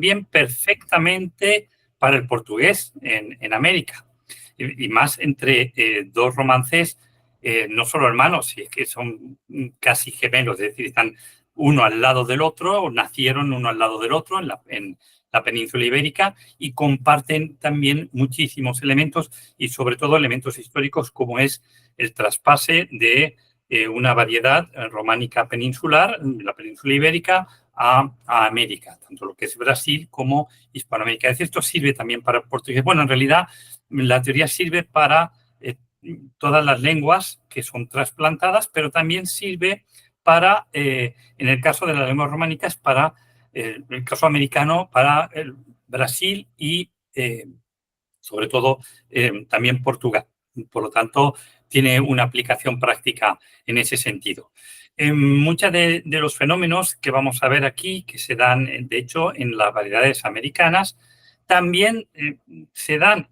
también perfectamente para el portugués en América. Y más entre dos romances, no solo hermanos, sino que son casi gemelos, es decir, están uno al lado del otro, o nacieron uno al lado del otro en la península ibérica, y comparten también muchísimos elementos, y sobre todo elementos históricos, como es el traspase de una variedad románica peninsular, la península ibérica, a América, tanto lo que es Brasil como Hispanoamérica. Es decir, esto sirve también para portugués. Bueno, en realidad la teoría sirve para todas las lenguas que son trasplantadas, pero también sirve para, en el caso de las lenguas románicas, para el caso americano, para Brasil y sobre todo también Portugal. Por lo tanto, tiene una aplicación práctica en ese sentido. Muchos de los fenómenos que vamos a ver aquí, que se dan, de hecho, en las variedades americanas, también se dan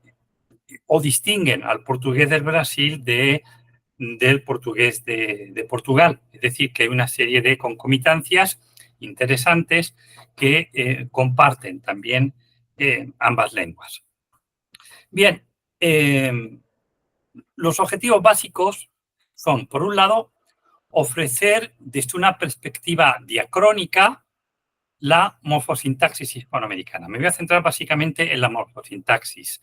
o distinguen al portugués del Brasil del portugués de Portugal. Es decir, que hay una serie de concomitancias interesantes que comparten también ambas lenguas. Bien, los objetivos básicos son, por un lado, ofrecer desde una perspectiva diacrónica la morfosintaxis hispanoamericana. Me voy a centrar básicamente en la morfosintaxis,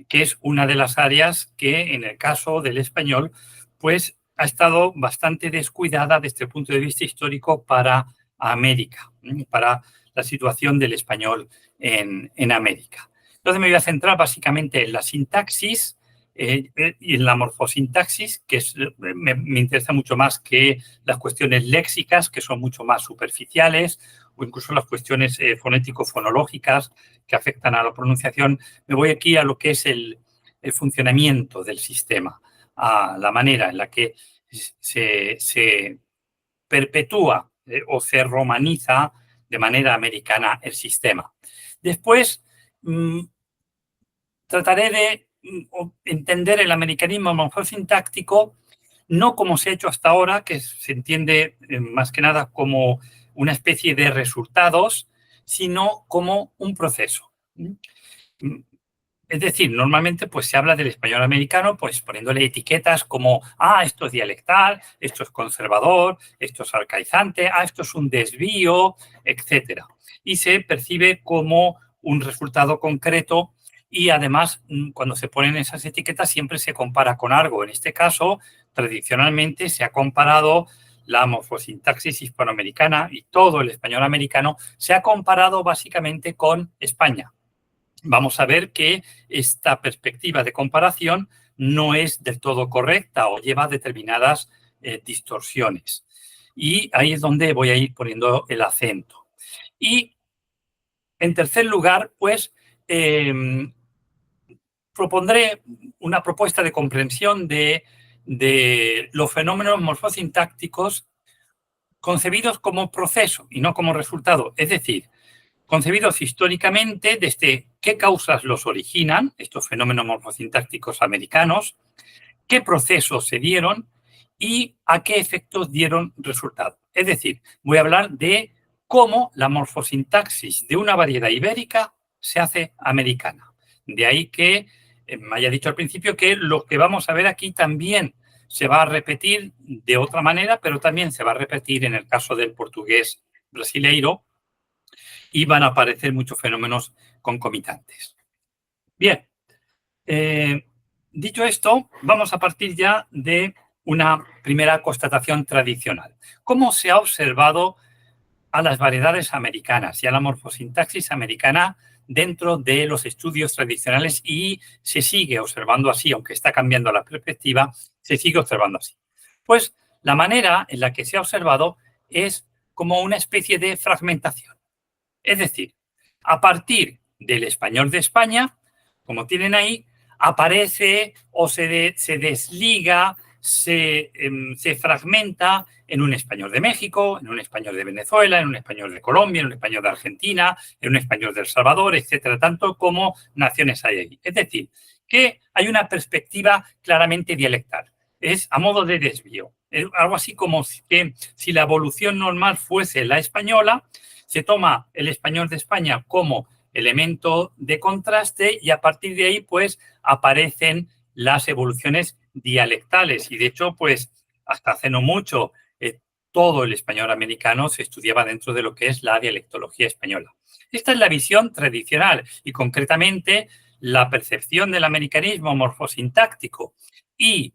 que es una de las áreas que en el caso del español pues ha estado bastante descuidada desde el punto de vista histórico para América, para la situación del español en América. Entonces me voy a centrar básicamente en la sintaxis y en la morfosintaxis, que me interesa mucho más que las cuestiones léxicas, que son mucho más superficiales, o incluso las cuestiones fonético-fonológicas que afectan a la pronunciación. Me voy aquí a lo que es el funcionamiento del sistema, a la manera en la que se perpetúa o se romaniza de manera americana el sistema. Después, trataré de entender el americanismo morfosintáctico no como se ha hecho hasta ahora, que se entiende más que nada como una especie de resultados, sino como un proceso. Es decir, normalmente pues, se habla del español americano pues, poniéndole etiquetas como esto es dialectal, esto es conservador, esto es arcaizante, esto es un desvío, etc. Y se percibe como un resultado concreto y además cuando se ponen esas etiquetas siempre se compara con algo. En este caso, tradicionalmente se ha comparado la morfosintaxis hispanoamericana y todo el español americano se ha comparado básicamente con España. Vamos a ver que esta perspectiva de comparación no es del todo correcta o lleva determinadas distorsiones. Y ahí es donde voy a ir poniendo el acento. Y, en tercer lugar, pues, propondré una propuesta de comprensión de los fenómenos morfosintácticos concebidos como proceso y no como resultado. Es decir, concebidos históricamente desde qué causas los originan, estos fenómenos morfosintácticos americanos, qué procesos se dieron y a qué efectos dieron resultado. Es decir, voy a hablar de cómo la morfosintaxis de una variedad ibérica se hace americana. De ahí que me haya dicho al principio que lo que vamos a ver aquí también se va a repetir de otra manera, pero también se va a repetir en el caso del portugués brasileiro, y van a aparecer muchos fenómenos concomitantes. Bien, dicho esto, vamos a partir ya de una primera constatación tradicional. ¿Cómo se ha observado a las variedades americanas y a la morfosintaxis americana dentro de los estudios tradicionales y se sigue observando así, aunque está cambiando la perspectiva, se sigue observando así? Pues la manera en la que se ha observado es como una especie de fragmentación. Es decir, a partir del español de España, como tienen ahí, aparece o se desliga, se fragmenta en un español de México, en un español de Venezuela, en un español de Colombia, en un español de Argentina, en un español de El Salvador, etcétera, tanto como naciones hay ahí. Es decir, que hay una perspectiva claramente dialectal. Es a modo de desvío. Es algo así como que si la evolución normal fuese la española, se toma el español de España como elemento de contraste y a partir de ahí, pues, aparecen las evoluciones dialectales. Y de hecho, pues, hasta hace no mucho, todo el español americano se estudiaba dentro de lo que es la dialectología española. Esta es la visión tradicional y concretamente la percepción del americanismo morfosintáctico y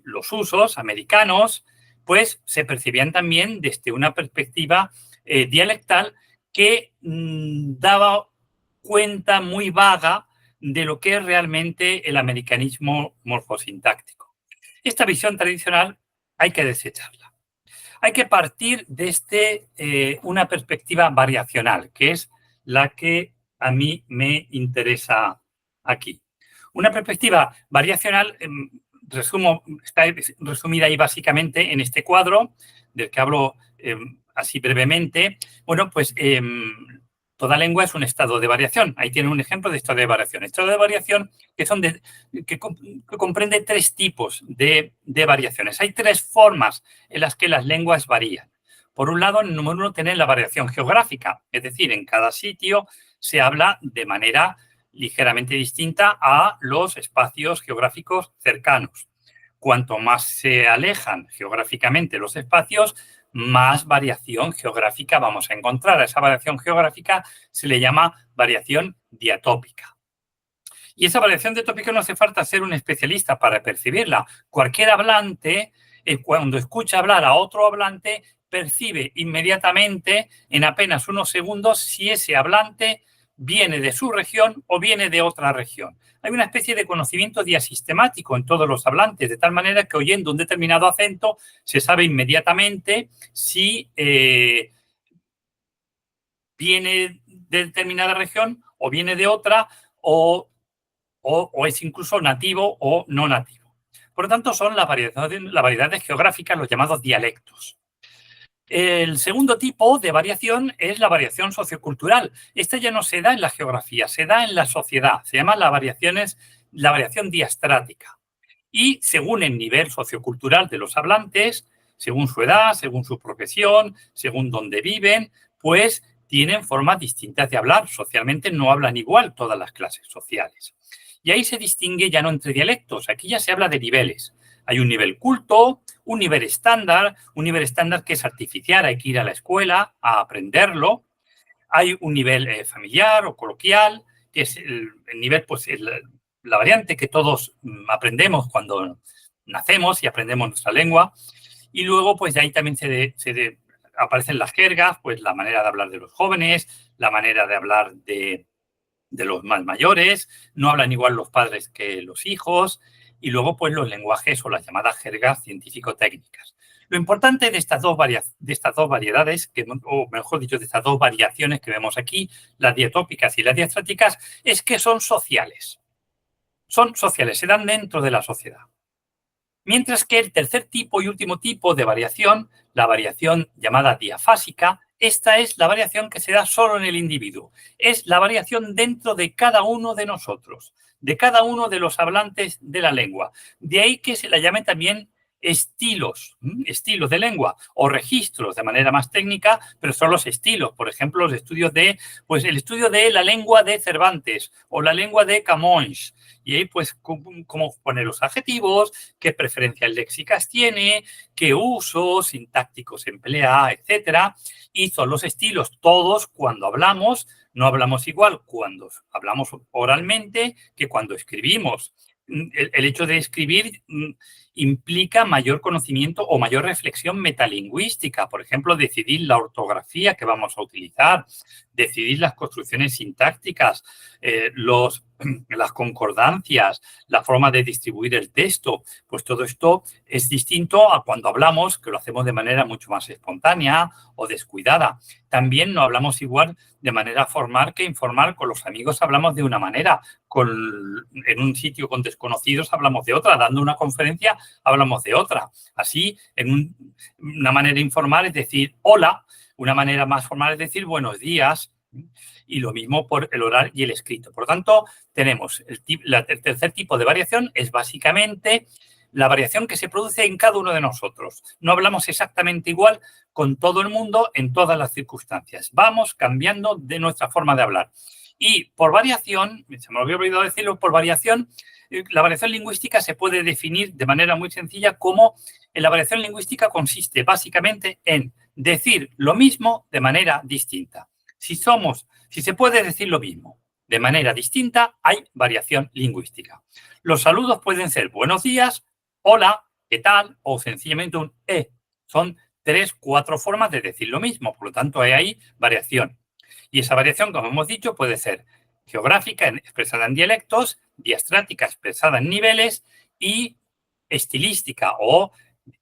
los usos americanos, pues se percibían también desde una perspectiva dialectal que daba cuenta muy vaga de lo que es realmente el americanismo morfosintáctico. Esta visión tradicional hay que desecharla. Hay que partir desde una perspectiva variacional, que es la que a mí me interesa aquí. Una perspectiva variacional, está resumida ahí básicamente en este cuadro, del que hablo así brevemente. Bueno, pues toda lengua es un estado de variación. Ahí tiene un ejemplo de estado de variación. Estado de variación que comprende tres tipos de variaciones. Hay tres formas en las que las lenguas varían. Por un lado, número uno, tienen la variación geográfica, es decir, en cada sitio se habla de manera ligeramente distinta a los espacios geográficos cercanos. Cuanto más se alejan geográficamente los espacios, más variación geográfica vamos a encontrar. A esa variación geográfica se le llama variación diatópica. Y esa variación diatópica no hace falta ser un especialista para percibirla. Cualquier hablante, cuando escucha hablar a otro hablante, percibe inmediatamente, en apenas unos segundos, si ese hablante viene de su región o viene de otra región. Hay una especie de conocimiento diasistemático en todos los hablantes, de tal manera que oyendo un determinado acento se sabe inmediatamente si viene de determinada región o viene de otra o es incluso nativo o no nativo. Por lo tanto, son las variedades geográficas, los llamados dialectos. El segundo tipo de variación es la variación sociocultural. Esta ya no se da en la geografía, se da en la sociedad. Se llama la variación diastrática. Y según el nivel sociocultural de los hablantes, según su edad, según su profesión, según dónde viven, pues tienen formas distintas de hablar. Socialmente no hablan igual todas las clases sociales. Y ahí se distingue ya no entre dialectos, aquí ya se habla de niveles. Hay un nivel culto, un nivel estándar que es artificial, hay que ir a la escuela a aprenderlo. Hay un nivel familiar o coloquial, que es el nivel, pues la variante que todos aprendemos cuando nacemos y aprendemos nuestra lengua. Y luego, pues de ahí también aparecen las jergas, pues la manera de hablar de los jóvenes, la manera de hablar de los más mayores, no hablan igual los padres que los hijos, y luego pues los lenguajes o las llamadas jergas científico-técnicas. Lo importante de estas dos variedades, o mejor dicho, de estas dos variaciones que vemos aquí, las diatópicas y las diastráticas, es que son sociales. Son sociales, se dan dentro de la sociedad. Mientras que el tercer tipo y último tipo de variación, la variación llamada diafásica, esta es la variación que se da solo en el individuo. Es la variación dentro de cada uno de nosotros, de cada uno de los hablantes de la lengua. De ahí que se la llame también estilos de lengua o registros de manera más técnica, pero son los estilos. Por ejemplo, el estudio de la lengua de Cervantes o la lengua de Camões. Y ahí, pues, cómo poner los adjetivos, qué preferencias léxicas tiene, qué usos sintácticos emplea, etcétera. Y son los estilos. Todos, cuando hablamos, no hablamos igual cuando hablamos oralmente que cuando escribimos. El hecho de escribir implica mayor conocimiento o mayor reflexión metalingüística. Por ejemplo, decidir la ortografía que vamos a utilizar, decidir las construcciones sintácticas, las concordancias, la forma de distribuir el texto. Pues todo esto es distinto a cuando hablamos, que lo hacemos de manera mucho más espontánea o descuidada. También no hablamos igual de manera formal que informal. Con los amigos hablamos de una manera, en un sitio con desconocidos hablamos de otra, dando una conferencia hablamos de otra. Así, una manera informal es decir hola, una manera más formal es decir buenos días, y lo mismo por el oral y el escrito. Por lo tanto, tenemos el tercer tipo de variación, es básicamente la variación que se produce en cada uno de nosotros. No hablamos exactamente igual con todo el mundo en todas las circunstancias. Vamos cambiando de nuestra forma de hablar. Y por variación, se me había olvidado decirlo, por variación, la variación lingüística se puede definir de manera muy sencilla como la variación lingüística consiste básicamente en decir lo mismo de manera distinta. Si se puede decir lo mismo de manera distinta, hay variación lingüística. Los saludos pueden ser buenos días, hola, ¿qué tal? O sencillamente un Son 3, 4 formas de decir lo mismo, por lo tanto hay ahí variación. Y esa variación, como hemos dicho, puede ser geográfica, expresada en dialectos, diastrática, expresada en niveles, y estilística o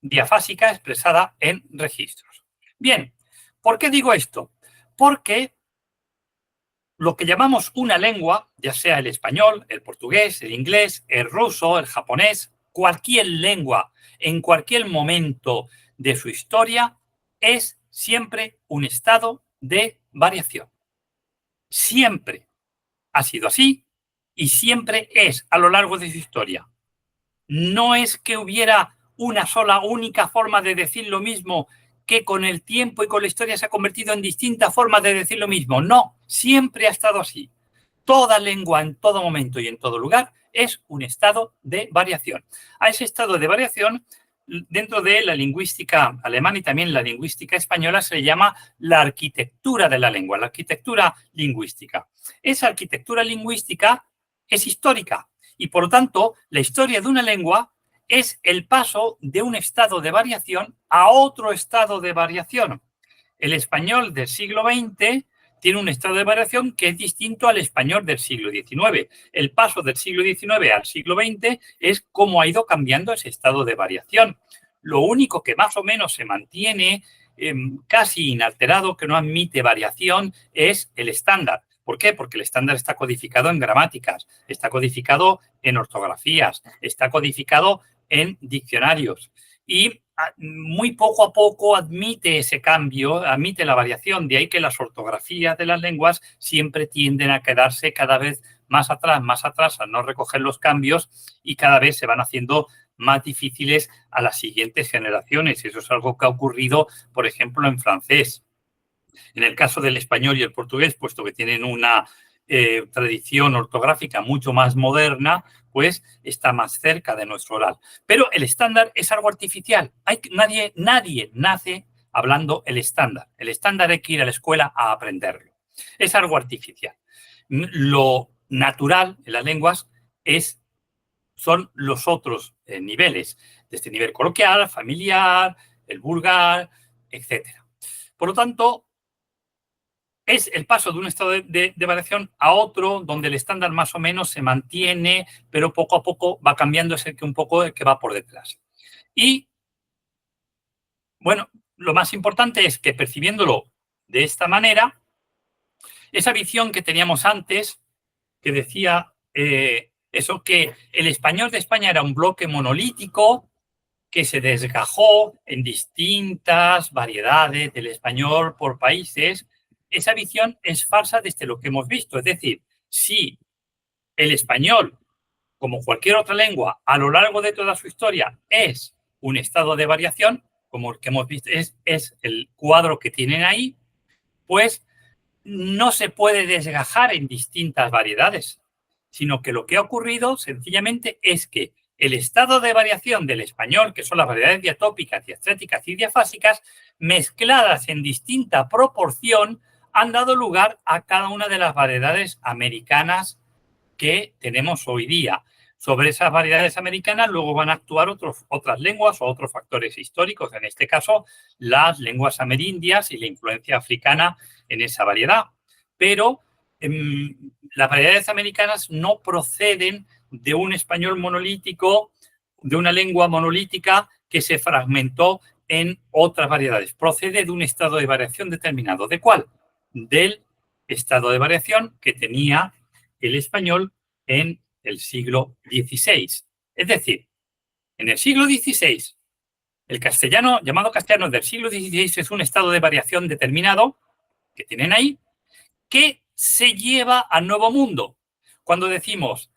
diafásica, expresada en registros. Bien, ¿por qué digo esto? Porque lo que llamamos una lengua, ya sea el español, el portugués, el inglés, el ruso, el japonés, cualquier lengua, en cualquier momento de su historia, es siempre un estado de variación. Siempre ha sido así y siempre es a lo largo de su historia. No es que hubiera una sola, única forma de decir lo mismo que con el tiempo y con la historia se ha convertido en distintas formas de decir lo mismo. No, siempre ha estado así. Toda lengua en todo momento y en todo lugar es un estado de variación. A ese estado de variación, dentro de la lingüística alemana y también la lingüística española, se le llama la arquitectura de la lengua, la arquitectura lingüística. Esa arquitectura lingüística es histórica y, por lo tanto, la historia de una lengua es el paso de un estado de variación a otro estado de variación. El español del siglo XX tiene un estado de variación que es distinto al español del siglo XIX. El paso del siglo XIX al siglo XX es cómo ha ido cambiando ese estado de variación. Lo único que más o menos se mantiene casi inalterado, que no admite variación, es el estándar. ¿Por qué? Porque el estándar está codificado en gramáticas, está codificado en ortografías, está codificado en diccionarios. Y muy poco a poco admite ese cambio, admite la variación. De ahí que las ortografías de las lenguas siempre tienden a quedarse cada vez más atrás, al no recoger los cambios, y cada vez se van haciendo más difíciles a las siguientes generaciones. Eso es algo que ha ocurrido, por ejemplo, en francés. En el caso del español y el portugués, puesto que tienen una tradición ortográfica mucho más moderna, pues está más cerca de nuestro oral. Pero el estándar es algo artificial. Nadie nace hablando el estándar. El estándar hay que ir a la escuela a aprenderlo. Es algo artificial. Lo natural en las lenguas son los otros niveles, desde nivel coloquial, familiar, el vulgar, etcétera. Por lo tanto, es el paso de un estado de variación a otro, donde el estándar más o menos se mantiene, pero poco a poco va cambiando, es el que un poco el que va por detrás. Y, bueno, lo más importante es que, percibiéndolo de esta manera, esa visión que teníamos antes, que decía eso, que el español de España era un bloque monolítico que se desgajó en distintas variedades del español por países, esa visión es falsa desde lo que hemos visto. Es decir, si el español, como cualquier otra lengua, a lo largo de toda su historia es un estado de variación, como el que hemos visto, es el cuadro que tienen ahí, pues no se puede desgajar en distintas variedades, sino que lo que ha ocurrido sencillamente es que el estado de variación del español, que son las variedades diatópicas, diastréticas y diafásicas, mezcladas en distinta proporción, han dado lugar a cada una de las variedades americanas que tenemos hoy día. Sobre esas variedades americanas luego van a actuar otras lenguas o otros factores históricos, en este caso las lenguas amerindias y la influencia africana en esa variedad. Pero las variedades americanas no proceden de un español monolítico, de una lengua monolítica que se fragmentó en otras variedades. Procede de un estado de variación determinado. ¿De cuál? Del estado de variación que tenía el español en el siglo XVI. Es decir, en el siglo XVI, el castellano, llamado castellano del siglo XVI, es un estado de variación determinado que tienen ahí, que se lleva al Nuevo Mundo. Cuando decimos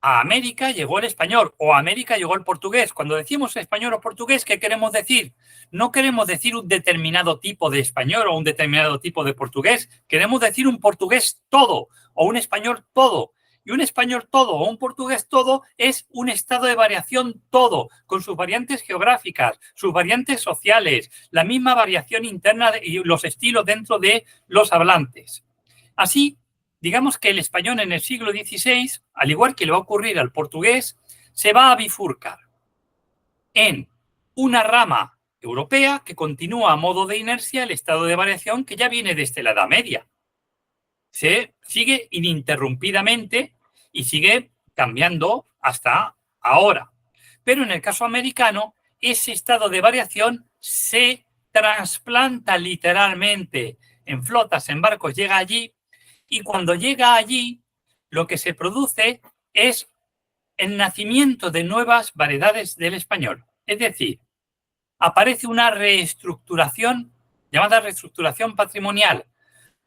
a América llegó el español o a América llegó el portugués. Cuando decimos español o portugués, ¿qué queremos decir? No queremos decir un determinado tipo de español o un determinado tipo de portugués. Queremos decir un portugués todo o un español todo. Y un español todo o un portugués todo es un estado de variación todo, con sus variantes geográficas, sus variantes sociales, la misma variación interna y los estilos dentro de los hablantes. Así, digamos que el español en el siglo XVI, al igual que le va a ocurrir al portugués, se va a bifurcar en una rama europea que continúa a modo de inercia el estado de variación que ya viene desde la Edad Media. Se sigue ininterrumpidamente y sigue cambiando hasta ahora. Pero en el caso americano, ese estado de variación se trasplanta literalmente en flotas, en barcos, llega allí, y cuando llega allí, lo que se produce es el nacimiento de nuevas variedades del español. Es decir, aparece una reestructuración llamada reestructuración patrimonial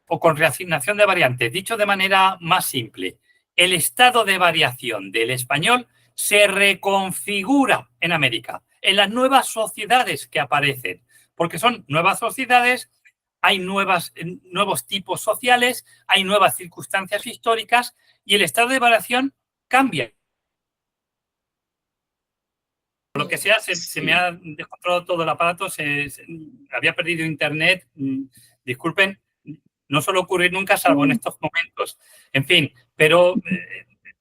o con reasignación de variantes. Dicho de manera más simple, el estado de variación del español se reconfigura en América, en las nuevas sociedades que aparecen, porque son nuevas sociedades, hay nuevos tipos sociales, hay nuevas circunstancias históricas y el estado de variación cambia. Por lo que sea, se me ha descontrolado todo el aparato, había perdido internet, disculpen, no suele ocurrir nunca salvo en estos momentos. En fin, pero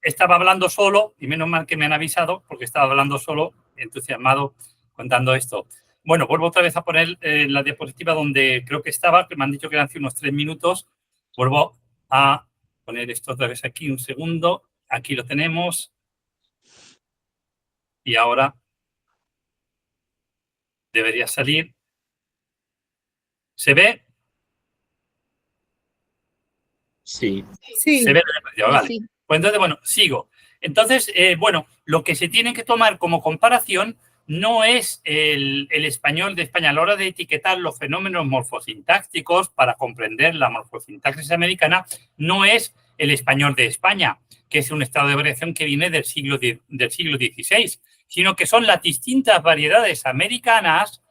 estaba hablando solo y menos mal que me han avisado porque estaba hablando solo, entusiasmado, contando esto. Bueno, vuelvo otra vez a poner la diapositiva donde creo que estaba, que me han dicho que eran hace unos 3 minutos. Vuelvo a poner esto otra vez aquí, un segundo. Aquí lo tenemos. Y ahora debería salir. ¿Se ve? Sí. Se ve, vale. Sí. Pues entonces, bueno, sigo. Entonces, bueno, lo que se tiene que tomar como comparación no es el español de España a la hora de etiquetar los fenómenos morfosintácticos para comprender la morfosintaxis americana, no es el español de España, que es un estado de variación que viene del siglo XVI, sino que son las distintas variedades americanas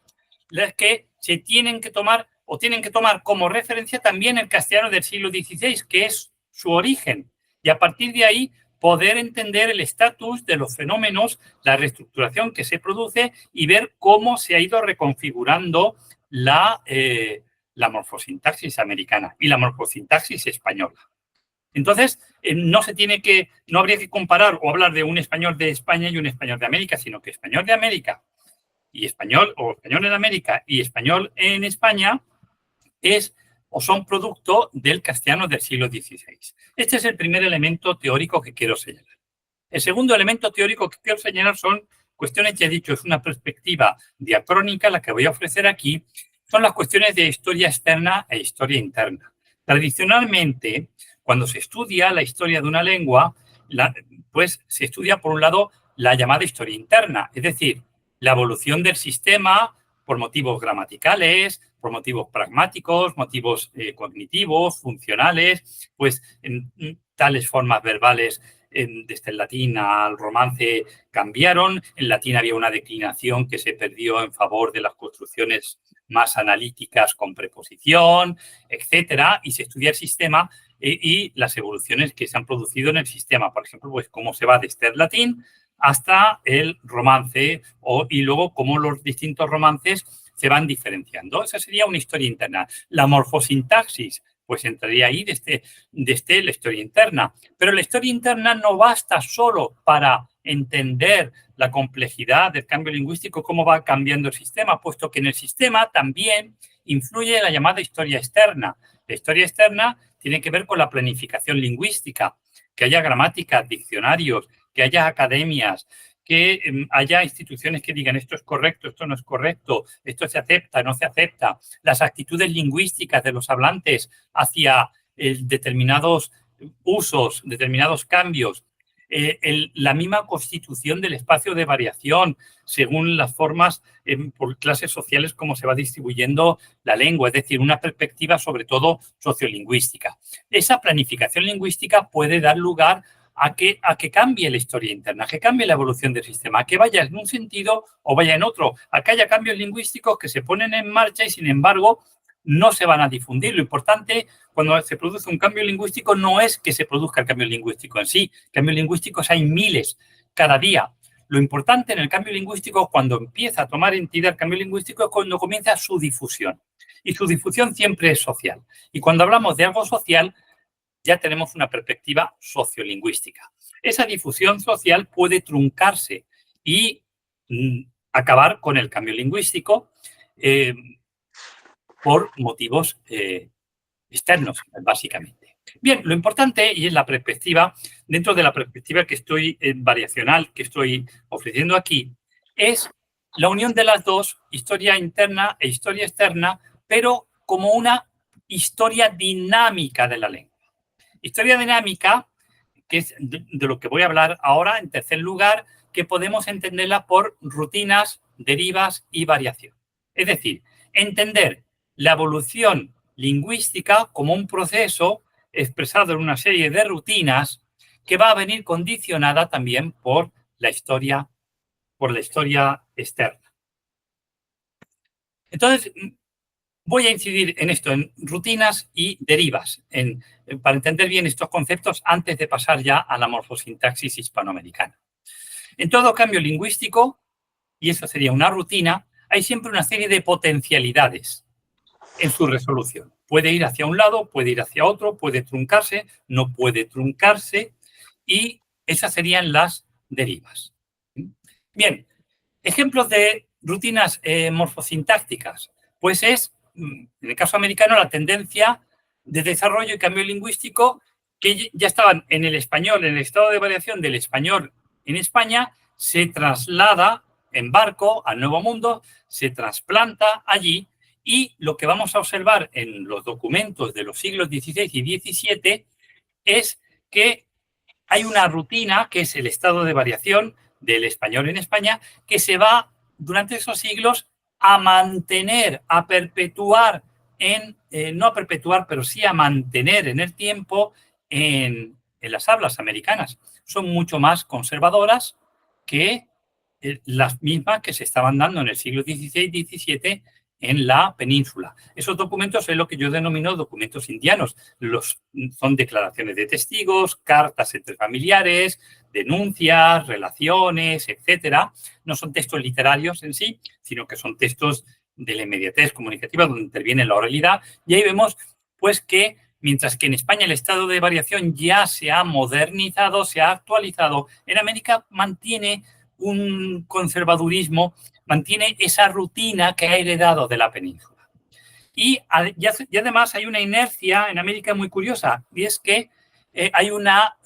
las que se tienen que tomar o tienen que tomar como referencia también el castellano del siglo XVI, que es su origen. Y a partir de ahí poder entender el estatus de los fenómenos, la reestructuración que se produce y ver cómo se ha ido reconfigurando la morfosintaxis americana y la morfosintaxis española. Entonces, no habría que comparar o hablar de un español de España y un español de América, sino que español de América y español, o español en América y español en España, son producto del castellano del siglo XVI. Este es el primer elemento teórico que quiero señalar. El segundo elemento teórico que quiero señalar son cuestiones, ya he dicho, es una perspectiva diacrónica la que voy a ofrecer aquí, son las cuestiones de historia externa e historia interna. Tradicionalmente, cuando se estudia la historia de una lengua, pues se estudia, por un lado, la llamada historia interna, es decir, la evolución del sistema por motivos gramaticales, por motivos pragmáticos, motivos cognitivos, funcionales, pues en tales formas verbales desde el latín al romance cambiaron. En latín había una declinación que se perdió en favor de las construcciones más analíticas con preposición, etcétera, y se estudia el sistema y las evoluciones que se han producido en el sistema. Por ejemplo, pues cómo se va desde el latín hasta el romance y luego cómo los distintos romances se van diferenciando. Esa sería una historia interna. La morfosintaxis, pues entraría ahí desde la historia interna. Pero la historia interna no basta solo para entender la complejidad del cambio lingüístico, cómo va cambiando el sistema, puesto que en el sistema también influye la llamada historia externa. La historia externa tiene que ver con la planificación lingüística, que haya gramáticas, diccionarios, que haya academias, que haya instituciones que digan esto es correcto, esto no es correcto, esto se acepta, no se acepta, las actitudes lingüísticas de los hablantes hacia determinados usos, determinados cambios, la misma constitución del espacio de variación según las formas por clases sociales como se va distribuyendo la lengua, es decir, una perspectiva sobre todo sociolingüística. Esa planificación lingüística puede dar lugar a que cambie la historia interna, a que cambie la evolución del sistema, a que vaya en un sentido o vaya en otro, a que haya cambios lingüísticos que se ponen en marcha y, sin embargo, no se van a difundir. Lo importante cuando se produce un cambio lingüístico no es que se produzca el cambio lingüístico en sí. Cambios lingüísticos hay miles cada día. Lo importante en el cambio lingüístico, cuando empieza a tomar entidad el cambio lingüístico, es cuando comienza su difusión. Y su difusión siempre es social. Y cuando hablamos de algo social, ya tenemos una perspectiva sociolingüística. Esa difusión social puede truncarse y acabar con el cambio lingüístico por motivos externos, básicamente. Bien, lo importante, y es la perspectiva, dentro de la perspectiva que estoy variacional, que estoy ofreciendo aquí, es la unión de las dos, historia interna e historia externa, pero como una historia dinámica de la lengua. Historia dinámica, que es de lo que voy a hablar ahora, en tercer lugar, que podemos entenderla por rutinas, derivas y variación. Es decir, entender la evolución lingüística como un proceso expresado en una serie de rutinas que va a venir condicionada también por la historia externa. Entonces, voy a incidir en esto, en rutinas y derivas, para entender bien estos conceptos antes de pasar ya a la morfosintaxis hispanoamericana. En todo cambio lingüístico, y eso sería una rutina, hay siempre una serie de potencialidades en su resolución. Puede ir hacia un lado, puede ir hacia otro, puede truncarse, no puede truncarse, y esas serían las derivas. Bien, ejemplos de rutinas morfosintácticas, pues es, en el caso americano, la tendencia de desarrollo y cambio lingüístico que ya estaban en el español, en el estado de variación del español en España, se traslada en barco al Nuevo Mundo, se trasplanta allí, y lo que vamos a observar en los documentos de los siglos XVI y XVII es que hay una rutina que es el estado de variación del español en España, que se va durante esos siglos a mantener, a perpetuar, no a perpetuar, pero sí a mantener en el tiempo en las hablas americanas. Son mucho más conservadoras que las mismas que se estaban dando en el siglo XVI y XVII en la península. Esos documentos es lo que yo denomino documentos indianos. Son declaraciones de testigos, cartas entre familiares, denuncias, relaciones, etcétera. No son textos literarios en sí, sino que son textos de la inmediatez comunicativa donde interviene la oralidad. Y ahí vemos pues que mientras que en España el estado de variación ya se ha modernizado, se ha actualizado, en América mantiene un conservadurismo, mantiene esa rutina que ha heredado de la península. Y además hay una inercia en América muy curiosa, y es que hay una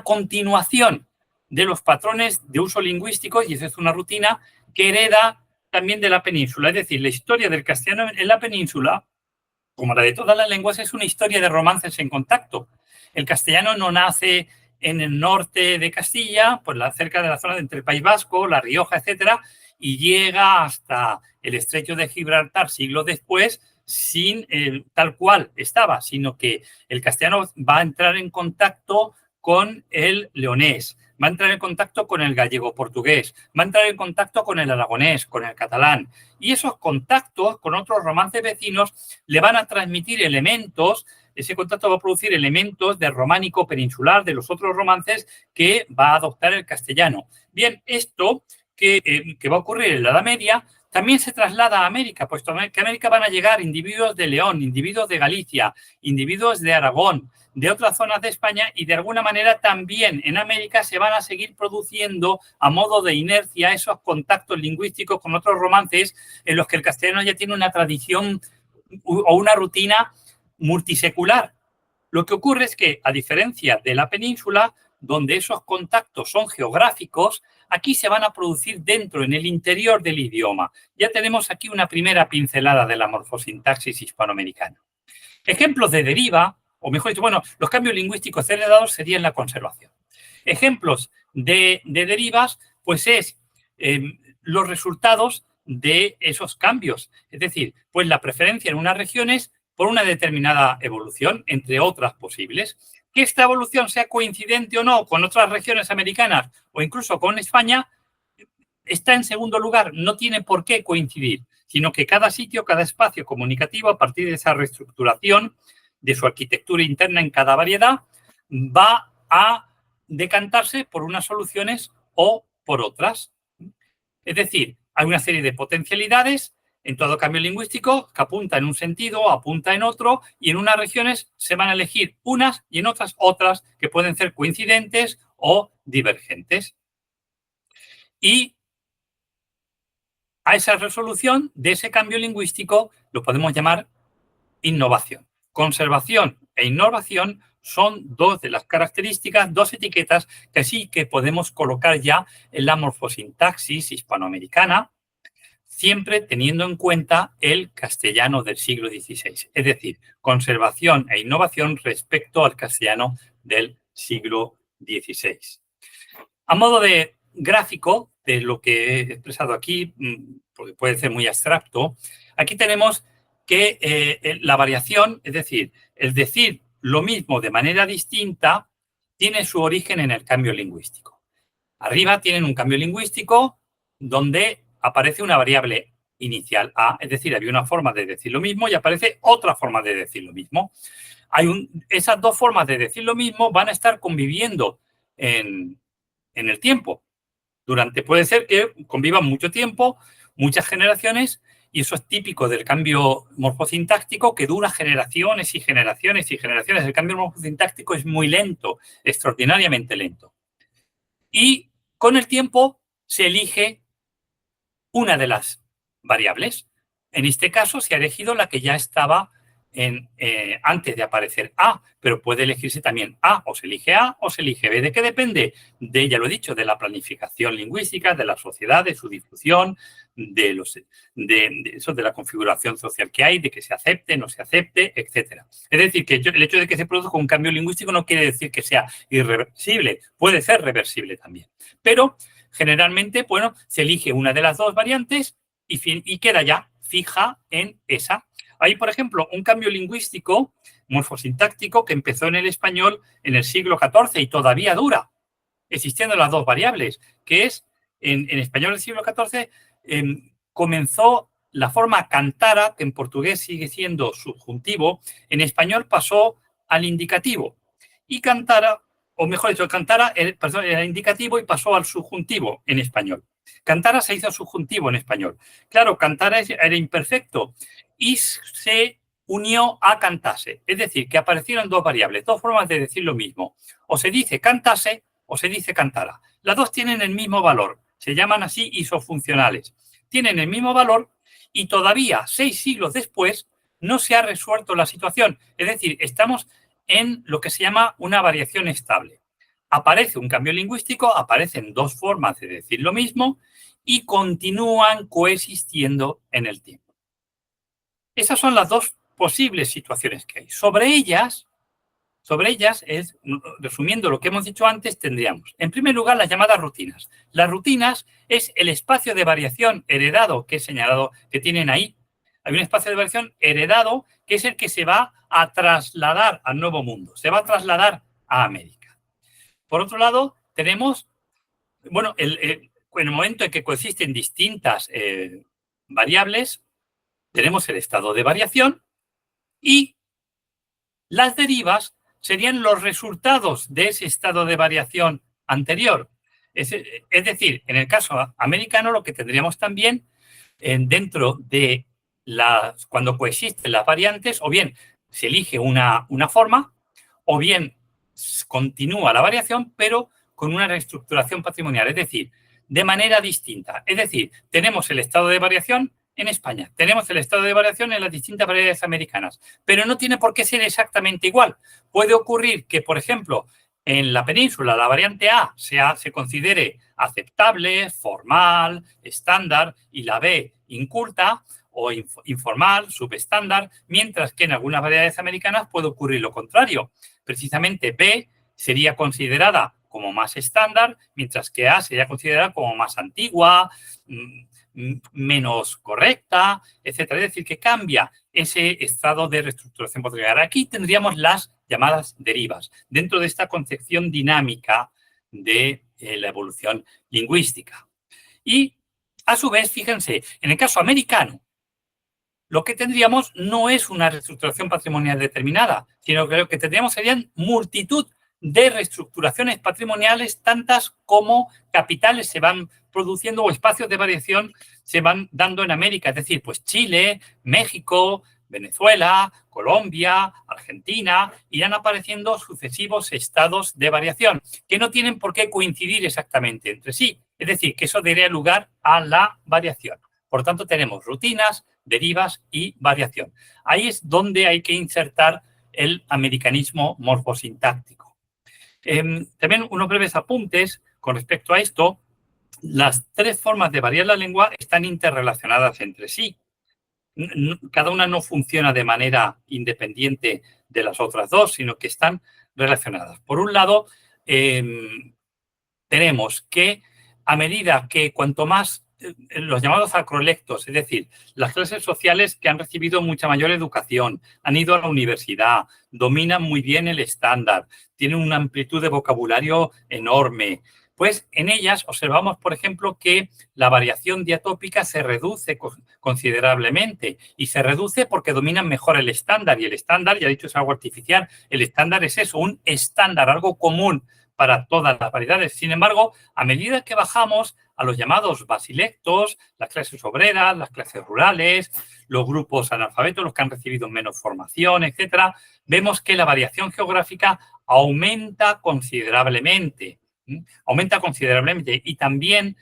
continuación de los patrones de uso lingüístico, y esa es una rutina que hereda también de la península. Es decir, la historia del castellano en la península, como la de todas las lenguas, es una historia de romances en contacto. El castellano no nace en el norte de Castilla, pues cerca de la zona entre el País Vasco, La Rioja, etcétera, y llega hasta el estrecho de Gibraltar siglos después, sin tal cual estaba, sino que el castellano va a entrar en contacto con el leonés, va a entrar en contacto con el gallego-portugués, va a entrar en contacto con el aragonés, con el catalán, y esos contactos con otros romances vecinos le van a transmitir elementos. Ese contacto va a producir elementos del románico peninsular, de los otros romances que va a adoptar el castellano. Bien, esto que va a ocurrir en la Edad Media también se traslada a América, puesto que a América van a llegar individuos de León, individuos de Galicia, individuos de Aragón, de otras zonas de España, y de alguna manera también en América se van a seguir produciendo a modo de inercia esos contactos lingüísticos con otros romances en los que el castellano ya tiene una tradición o una rutina multisecular. Lo que ocurre es que, a diferencia de la península, donde esos contactos son geográficos, aquí se van a producir dentro, en el interior del idioma. Ya tenemos aquí una primera pincelada de la morfosintaxis hispanoamericana. Ejemplos de deriva, o mejor dicho, bueno, los cambios lingüísticos heredados serían la conservación. Ejemplos de derivas, pues es los resultados de esos cambios. Es decir, pues la preferencia en unas regiones por una determinada evolución, entre otras posibles. Que esta evolución sea coincidente o no con otras regiones americanas o incluso con España, está en segundo lugar, no tiene por qué coincidir, sino que cada sitio, cada espacio comunicativo, a partir de esa reestructuración de su arquitectura interna en cada variedad, va a decantarse por unas soluciones o por otras. Es decir, hay una serie de potencialidades en todo cambio lingüístico que apunta en un sentido, apunta en otro, y en unas regiones se van a elegir unas y en otras que pueden ser coincidentes o divergentes. Y a esa resolución de ese cambio lingüístico lo podemos llamar innovación. Conservación e innovación son dos de las características, dos etiquetas que sí que podemos colocar ya en la morfosintaxis hispanoamericana, siempre teniendo en cuenta el castellano del siglo XVI. Es decir, conservación e innovación respecto al castellano del siglo XVI. A modo de gráfico de lo que he expresado aquí, porque puede ser muy abstracto, aquí tenemos que la variación, es decir, el decir lo mismo de manera distinta, tiene su origen en el cambio lingüístico. Arriba tienen un cambio lingüístico donde aparece una variable inicial A, es decir, había una forma de decir lo mismo y aparece otra forma de decir lo mismo. Esas dos formas de decir lo mismo van a estar conviviendo en el tiempo. Puede ser que convivan mucho tiempo, muchas generaciones, y eso es típico del cambio morfosintáctico que dura generaciones y generaciones y generaciones. El cambio morfosintáctico es muy lento, extraordinariamente lento. Y con el tiempo se elige una de las variables. En este caso se ha elegido la que ya estaba antes de aparecer A, pero puede elegirse también A, o se elige A o se elige B. ¿De qué depende? Ya lo he dicho, de la planificación lingüística, de la sociedad, de su difusión, de la configuración social que hay, de que se acepte, no se acepte, etc. Es decir, que el hecho de que se produzca un cambio lingüístico no quiere decir que sea irreversible, puede ser reversible también. Pero generalmente, bueno, se elige una de las dos variantes y queda ya fija en esa. Hay, por ejemplo, un cambio lingüístico morfosintáctico que empezó en el español en el siglo XIV y todavía dura, existiendo las dos variables, que es, en español del siglo XIV, comenzó la forma cantara, que en portugués sigue siendo subjuntivo, en español pasó al indicativo. Y cantara, o mejor dicho, cantara, era indicativo y pasó al subjuntivo en español. Cantara se hizo subjuntivo en español. Claro, cantara era imperfecto y se unió a cantase. Es decir, que aparecieron dos variables, dos formas de decir lo mismo. O se dice cantase o se dice cantara. Las dos tienen el mismo valor. Se llaman así isofuncionales. Tienen el mismo valor y todavía 6 siglos después no se ha resuelto la situación. Es decir, estamos en lo que se llama una variación estable. Aparece un cambio lingüístico, aparecen dos formas de decir lo mismo y continúan coexistiendo en el tiempo. Esas son las dos posibles situaciones que hay. Sobre ellas, resumiendo lo que hemos dicho antes, tendríamos, en primer lugar, las llamadas rutinas. Las rutinas es el espacio de variación heredado que he señalado, que tienen ahí. Hay un espacio de variación heredado que es el que se va a trasladar al Nuevo Mundo, se va a trasladar a América. Por otro lado, tenemos, bueno, en el momento en que coexisten distintas variables, tenemos el estado de variación y las derivas serían los resultados de ese estado de variación anterior. Es decir, en el caso americano lo que tendríamos también dentro de cuando coexisten las variantes, o bien se elige una forma, o bien continúa la variación, pero con una reestructuración patrimonial, es decir, de manera distinta. Es decir, tenemos el estado de variación en España, tenemos el estado de variación en las distintas variedades americanas, pero no tiene por qué ser exactamente igual. Puede ocurrir que, por ejemplo, en la península la variante A se considere aceptable, formal, estándar, y la B inculta o informal, subestándar, mientras que en algunas variedades americanas puede ocurrir lo contrario. Precisamente B sería considerada como más estándar, mientras que A sería considerada como más antigua, menos correcta, etcétera. Es decir, que cambia ese estado de reestructuración patrimonial. Aquí tendríamos las llamadas derivas, dentro de esta concepción dinámica de la evolución lingüística. Y, a su vez, fíjense, en el caso americano, lo que tendríamos no es una reestructuración patrimonial determinada, sino que lo que tendríamos serían multitud de reestructuraciones patrimoniales, tantas como capitales se van produciendo o espacios de variación se van dando en América. Es decir, pues Chile, México, Venezuela, Colombia, Argentina, irán apareciendo sucesivos estados de variación que no tienen por qué coincidir exactamente entre sí. Es decir, que eso daría lugar a la variación. Por tanto, tenemos rutinas, derivas y variación. Ahí es donde hay que insertar el americanismo morfosintáctico. También unos breves apuntes con respecto a esto. Las tres formas de variar la lengua están interrelacionadas entre sí. Cada una no funciona de manera independiente de las otras dos, sino que están relacionadas. Por un lado, tenemos que a medida que cuanto más los llamados acrolectos, es decir, las clases sociales que han recibido mucha mayor educación, han ido a la universidad, dominan muy bien el estándar, tienen una amplitud de vocabulario enorme, pues en ellas observamos, por ejemplo, que la variación diatópica se reduce considerablemente y se reduce porque dominan mejor el estándar y el estándar, ya he dicho, es algo artificial, el estándar es eso, un estándar, algo común para todas las variedades. Sin embargo, a medida que bajamos a los llamados basilectos, las clases obreras, las clases rurales, los grupos analfabetos, los que han recibido menos formación, etcétera, vemos que la variación geográfica aumenta considerablemente. Aumenta considerablemente y también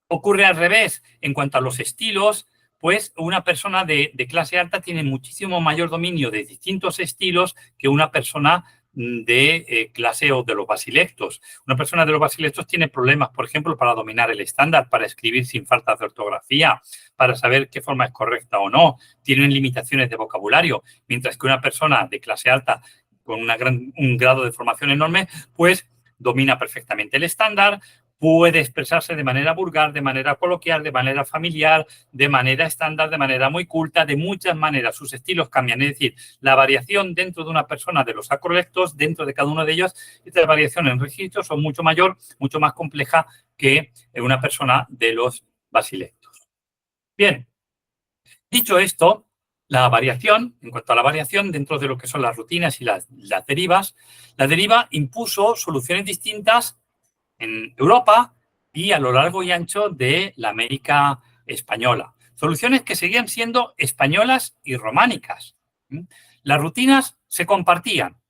ocurre al revés en cuanto a los estilos, pues una persona de clase alta tiene muchísimo mayor dominio de distintos estilos que una persona de clase o de los basilectos. Una persona de los basilectos tiene problemas, por ejemplo, para dominar el estándar, para escribir sin faltas de ortografía, para saber qué forma es correcta o no. Tienen limitaciones de vocabulario, mientras que una persona de clase alta con un grado de formación enorme, pues domina perfectamente el estándar, puede expresarse de manera vulgar, de manera coloquial, de manera familiar, de manera estándar, de manera muy culta, de muchas maneras. Sus estilos cambian. Es decir, la variación dentro de una persona de los acrolectos, dentro de cada uno de ellos, esta variación en registros son mucho mayor, mucho más compleja que en una persona de los basilectos. Bien, dicho esto, la variación, en cuanto a la variación, dentro de lo que son las rutinas y las derivas, la deriva impuso soluciones distintas en Europa y a lo largo y ancho de la América española. Soluciones que seguían siendo españolas y románicas. Las rutinas se compartían.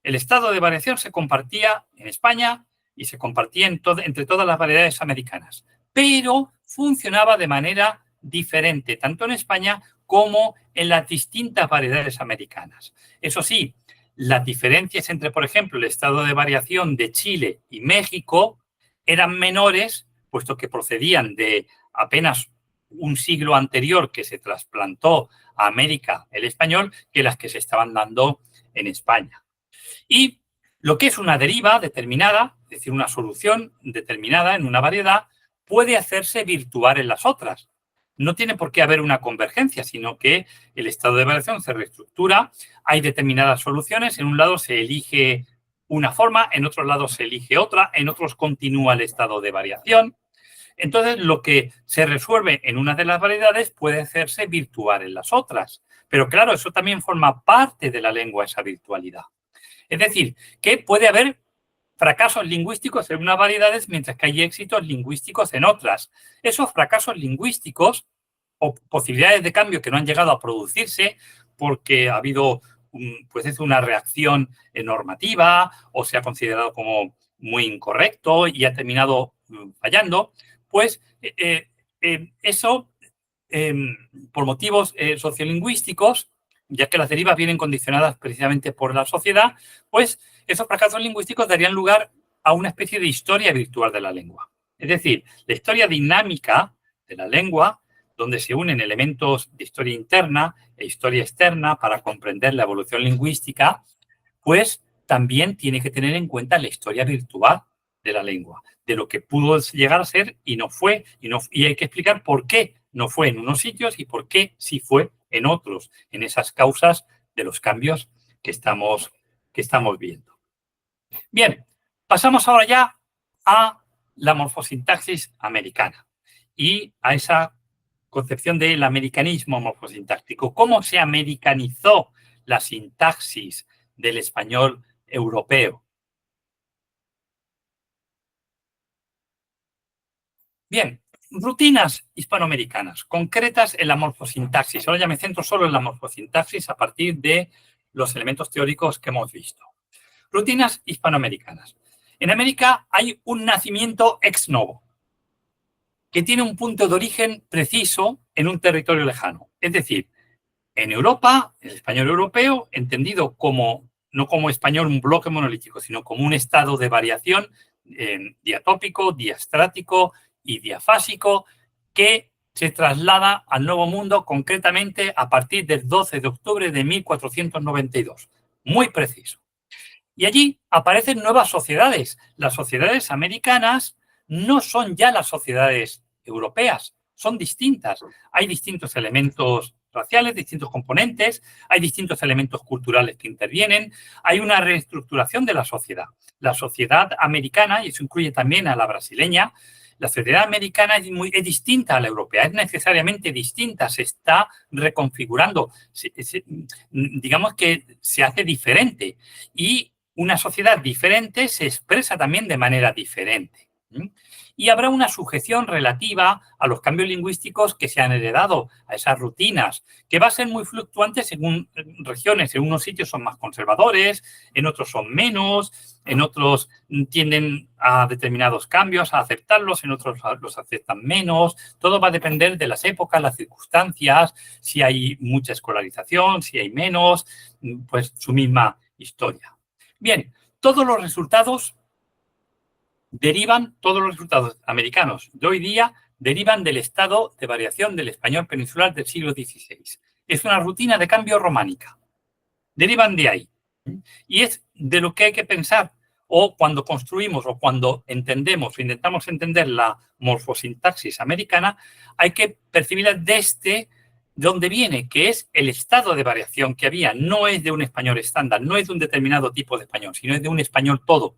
El estado de variación se compartía en España y se compartía entre todas las variedades americanas, pero funcionaba de manera diferente, tanto en España como en las distintas variedades americanas. Eso sí, las diferencias entre, por ejemplo, el estado de variación de Chile y México eran menores, puesto que procedían de apenas un siglo anterior que se trasplantó a América el español, que las que se estaban dando en España. Y lo que es una deriva determinada, es decir, una solución determinada en una variedad, puede hacerse virtuar en las otras. No tiene por qué haber una convergencia, sino que el estado de variación se reestructura, hay determinadas soluciones, en un lado se elige una forma, en otros lados se elige otra, en otros continúa el estado de variación. Entonces, lo que se resuelve en una de las variedades puede hacerse virtuar en las otras. Pero claro, eso también forma parte de la lengua, esa virtualidad. Es decir, que puede haber fracasos lingüísticos en unas variedades mientras que hay éxitos lingüísticos en otras. Esos fracasos lingüísticos o posibilidades de cambio que no han llegado a producirse porque ha habido pues una reacción normativa o se ha considerado como muy incorrecto y ha terminado fallando, pues eso por motivos sociolingüísticos, ya que las derivas vienen condicionadas precisamente por la sociedad, pues esos fracasos lingüísticos darían lugar a una especie de historia virtual de la lengua. Es decir, la historia dinámica de la lengua, donde se unen elementos de historia interna e historia externa para comprender la evolución lingüística, pues también tiene que tener en cuenta la historia virtual. Es de la lengua, de lo que pudo llegar a ser y no fue, y hay que explicar por qué no fue en unos sitios y por qué sí fue en otros, en esas causas de los cambios que estamos viendo. Bien, pasamos ahora ya a la morfosintaxis americana y a esa concepción del americanismo morfosintáctico. ¿Cómo se americanizó la sintaxis del español europeo? Bien, rutinas hispanoamericanas concretas en la morfosintaxis. Ahora ya me centro solo en la morfosintaxis a partir de los elementos teóricos que hemos visto. Rutinas hispanoamericanas. En América hay un nacimiento ex novo, que tiene un punto de origen preciso en un territorio lejano. Es decir, en Europa, el español europeo, entendido como, no como español un bloque monolítico, sino como un estado de variación diatópico, diastrático y diafásico, que se traslada al Nuevo Mundo concretamente a partir del 12 de octubre de 1492. Muy preciso. Y allí aparecen nuevas sociedades. Las sociedades americanas no son ya las sociedades europeas, son distintas. Hay distintos elementos raciales, distintos componentes, hay distintos elementos culturales que intervienen, hay una reestructuración de la sociedad. La sociedad americana, y eso incluye también a la brasileña, la sociedad americana es distinta a la europea, es necesariamente distinta, se está reconfigurando, digamos que se hace diferente. Y una sociedad diferente se expresa también de manera diferente. Y habrá una sujeción relativa a los cambios lingüísticos que se han heredado, a esas rutinas, que va a ser muy fluctuante según regiones. En unos sitios son más conservadores, en otros son menos, en otros tienden a determinados cambios, a aceptarlos, en otros los aceptan menos. Todo va a depender de las épocas, las circunstancias, si hay mucha escolarización, si hay menos, pues su misma historia. Bien, todos los resultados americanos de hoy día derivan del estado de variación del español peninsular del siglo XVI. Es una rutina de cambio románica. Derivan de ahí. Y es de lo que hay que pensar o cuando construimos o cuando entendemos o intentamos entender la morfosintaxis americana, hay que percibirla desde donde viene, que es el estado de variación que había. No es de un español estándar, no es de un determinado tipo de español, sino es de un español todo.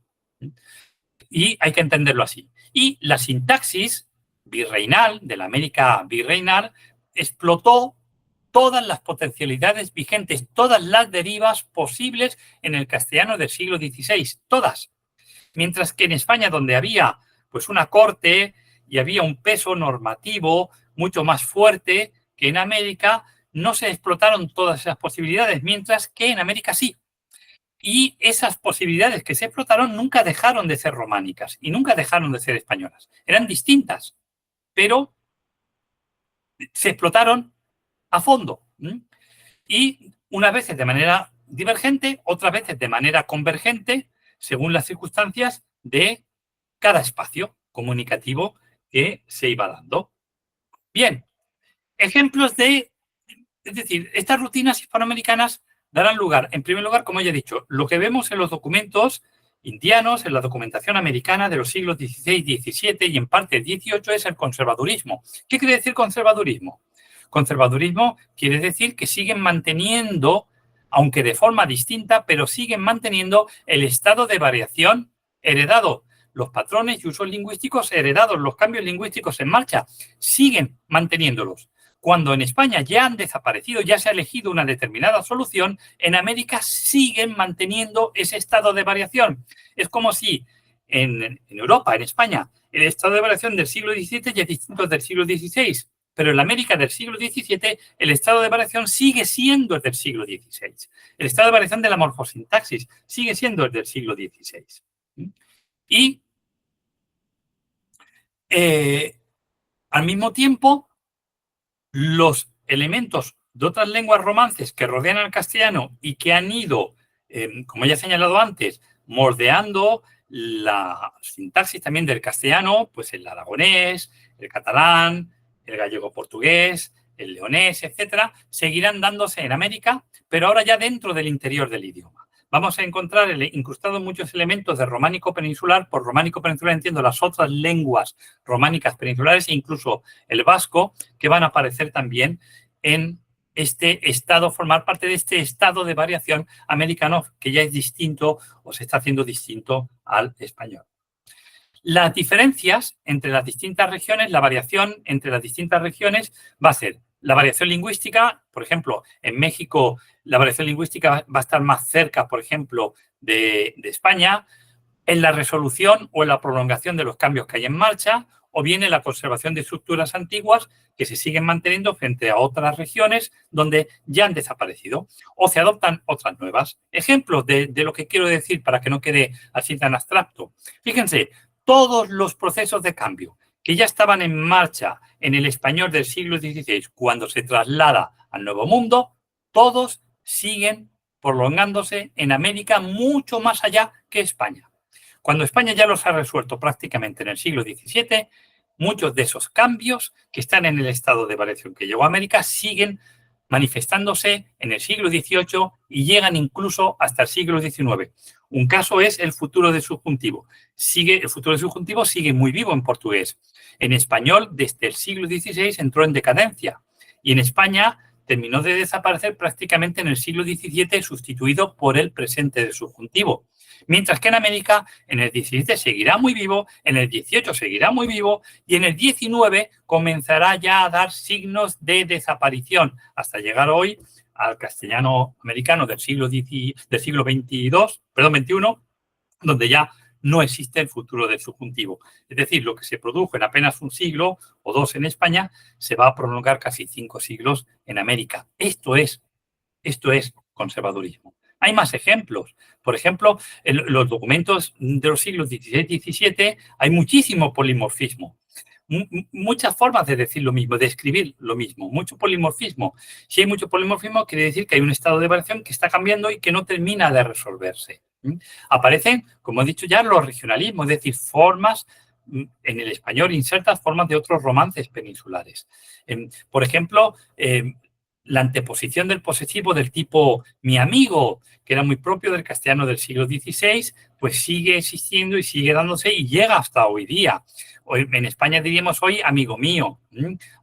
Y hay que entenderlo así. Y la sintaxis virreinal, de la América virreinal, explotó todas las potencialidades vigentes, todas las derivas posibles en el castellano del siglo XVI, todas. Mientras que en España, donde había pues una corte y había un peso normativo mucho más fuerte que en América, no se explotaron todas esas posibilidades, mientras que en América sí. Y esas posibilidades que se explotaron nunca dejaron de ser románicas y nunca dejaron de ser españolas. Eran distintas, pero se explotaron a fondo. Y unas veces de manera divergente, otras veces de manera convergente, según las circunstancias de cada espacio comunicativo que se iba dando. Bien, ejemplos de, es decir, estas rutinas hispanoamericanas darán lugar, en primer lugar, como ya he dicho, lo que vemos en los documentos indianos, en la documentación americana de los siglos XVI, XVII y en parte XVIII es el conservadurismo. ¿Qué quiere decir conservadurismo? Conservadurismo quiere decir que siguen manteniendo, aunque de forma distinta, pero siguen manteniendo el estado de variación heredado. Los patrones y usos lingüísticos heredados, los cambios lingüísticos en marcha, siguen manteniéndolos. Cuando en España ya han desaparecido, ya se ha elegido una determinada solución, en América siguen manteniendo ese estado de variación. Es como si en Europa, en España, el estado de variación del siglo XVII ya es distinto del siglo XVI, pero en la América del siglo XVII el estado de variación sigue siendo el del siglo XVI. El estado de variación de la morfosintaxis sigue siendo el del siglo XVI. Y al mismo tiempo, los elementos de otras lenguas romances que rodean al castellano y que han ido, como ya he señalado antes, moldeando la sintaxis también del castellano, pues el aragonés, el catalán, el gallego-portugués, el leonés, etcétera, seguirán dándose en América, pero ahora ya dentro del interior del idioma. vamos a encontrar incrustados muchos elementos de románico peninsular. Por románico peninsular entiendo las otras lenguas románicas peninsulares e incluso el vasco, que van a aparecer también en este estado, formar parte de este estado de variación americano que ya es distinto o se está haciendo distinto al español. Las diferencias entre las distintas regiones, la variación entre las distintas regiones va a ser la variación lingüística. Por ejemplo, en México la variación lingüística va a estar más cerca, por ejemplo, de España, en la resolución o en la prolongación de los cambios que hay en marcha, o bien en la conservación de estructuras antiguas que se siguen manteniendo frente a otras regiones donde ya han desaparecido o se adoptan otras nuevas. Ejemplos de lo que quiero decir para que no quede así tan abstracto. Fíjense, todos los procesos de cambio que ya estaban en marcha en el español del siglo XVI cuando se traslada al Nuevo Mundo, todos siguen prolongándose en América mucho más allá que España. Cuando España ya los ha resuelto prácticamente en el siglo XVII, muchos de esos cambios que están en el estado de variación que llegó a América siguen manifestándose en el siglo XVIII y llegan incluso hasta el siglo XIX. Un caso es el futuro del subjuntivo. El futuro del subjuntivo sigue muy vivo en portugués. En español, desde el siglo XVI entró en decadencia y en España terminó de desaparecer prácticamente en el siglo XVII, sustituido por el presente del subjuntivo. Mientras que en América, en el XVII seguirá muy vivo, en el XVIII seguirá muy vivo y en el XIX comenzará ya a dar signos de desaparición hasta llegar hoy al castellano americano del siglo XXI, donde ya no existe el futuro del subjuntivo. Es decir, lo que se produjo en apenas un siglo o dos en España se va a prolongar casi 5 siglos en América. Esto es conservadurismo. Hay más ejemplos. Por ejemplo, en los documentos de los siglos XVI y XVII hay muchísimo polimorfismo. Muchas formas de decir lo mismo, de escribir lo mismo, mucho polimorfismo. Si hay mucho polimorfismo, quiere decir que hay un estado de variación que está cambiando y que no termina de resolverse. Aparecen, como he dicho ya, los regionalismos, es decir, formas en el español insertas formas de otros romances peninsulares. Por ejemplo, la anteposición del posesivo del tipo mi amigo, que era muy propio del castellano del siglo XVI, pues sigue existiendo y sigue dándose y llega hasta hoy día. Hoy, en España diríamos hoy amigo mío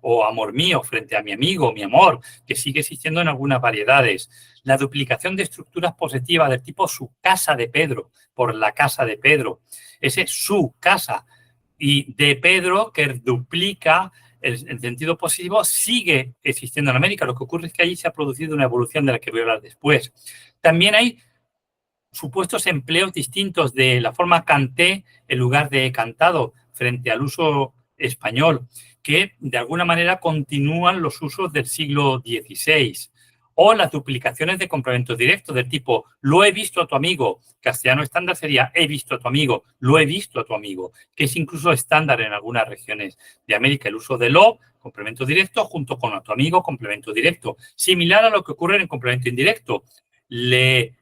o amor mío frente a mi amigo, mi amor, que sigue existiendo en algunas variedades. La duplicación de estructuras positivas del tipo su casa de Pedro por la casa de Pedro. Ese su casa y de Pedro que duplica el sentido positivo sigue existiendo en América. Lo que ocurre es que allí se ha producido una evolución de la que voy a hablar después. También hay supuestos empleos distintos de la forma canté en lugar de cantado frente al uso español, que de alguna manera continúan los usos del siglo XVI. O las duplicaciones de complementos directos del tipo lo he visto a tu amigo. Castellano estándar sería he visto a tu amigo, lo he visto a tu amigo, que es incluso estándar en algunas regiones de América el uso de lo, complemento directo, junto con a tu amigo, complemento directo. Similar a lo que ocurre en el complemento indirecto. Le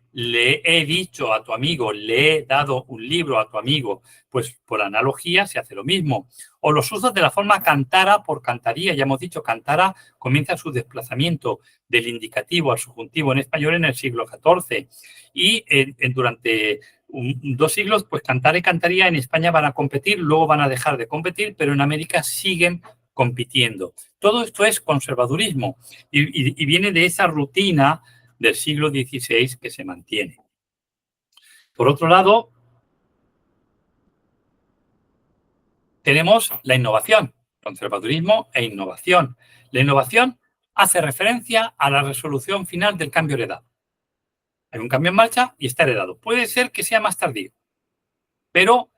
he dicho a tu amigo, le he dado un libro a tu amigo, pues por analogía se hace lo mismo. O los usos de la forma cantara por cantaría, ya hemos dicho, cantara comienza su desplazamiento del indicativo al subjuntivo en español en el siglo XIV. Y durante 2 siglos, pues cantara y cantaría en España van a competir, luego van a dejar de competir, pero en América siguen compitiendo. Todo esto es conservadurismo y viene de esa rutina del siglo XVI que se mantiene. Por otro lado, tenemos la innovación, conservadurismo e innovación. La innovación hace referencia a la resolución final del cambio heredado. Hay un cambio en marcha y está heredado. Puede ser que sea más tardío, pero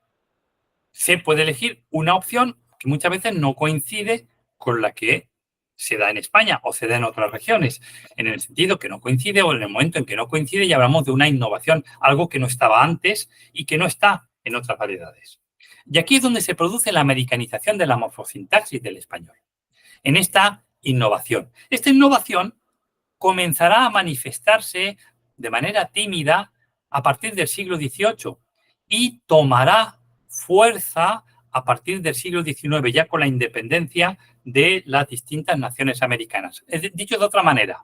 se puede elegir una opción que muchas veces no coincide con la que se da en España o se da en otras regiones, en el sentido que no coincide o en el momento en que no coincide ya hablamos de una innovación, algo que no estaba antes y que no está en otras variedades. Y aquí es donde se produce la americanización de la morfosintaxis del español, en esta innovación. Esta innovación comenzará a manifestarse de manera tímida a partir del siglo XVIII y tomará fuerza a partir del siglo XIX, ya con la independencia de las distintas naciones americanas. Dicho de otra manera,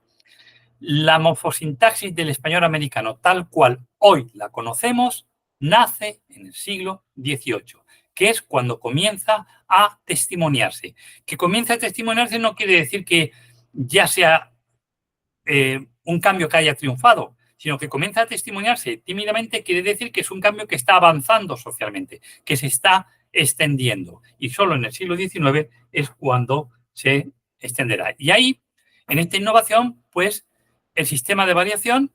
la morfosintaxis del español americano, tal cual hoy la conocemos, nace en el siglo XVIII, que es cuando comienza a testimoniarse. Que comienza a testimoniarse no quiere decir que ya sea un cambio que haya triunfado, sino que comienza a testimoniarse tímidamente, quiere decir que es un cambio que está avanzando socialmente, que se está extendiendo. Y solo en el siglo XIX es cuando se extenderá. Y ahí, en esta innovación, pues el sistema de variación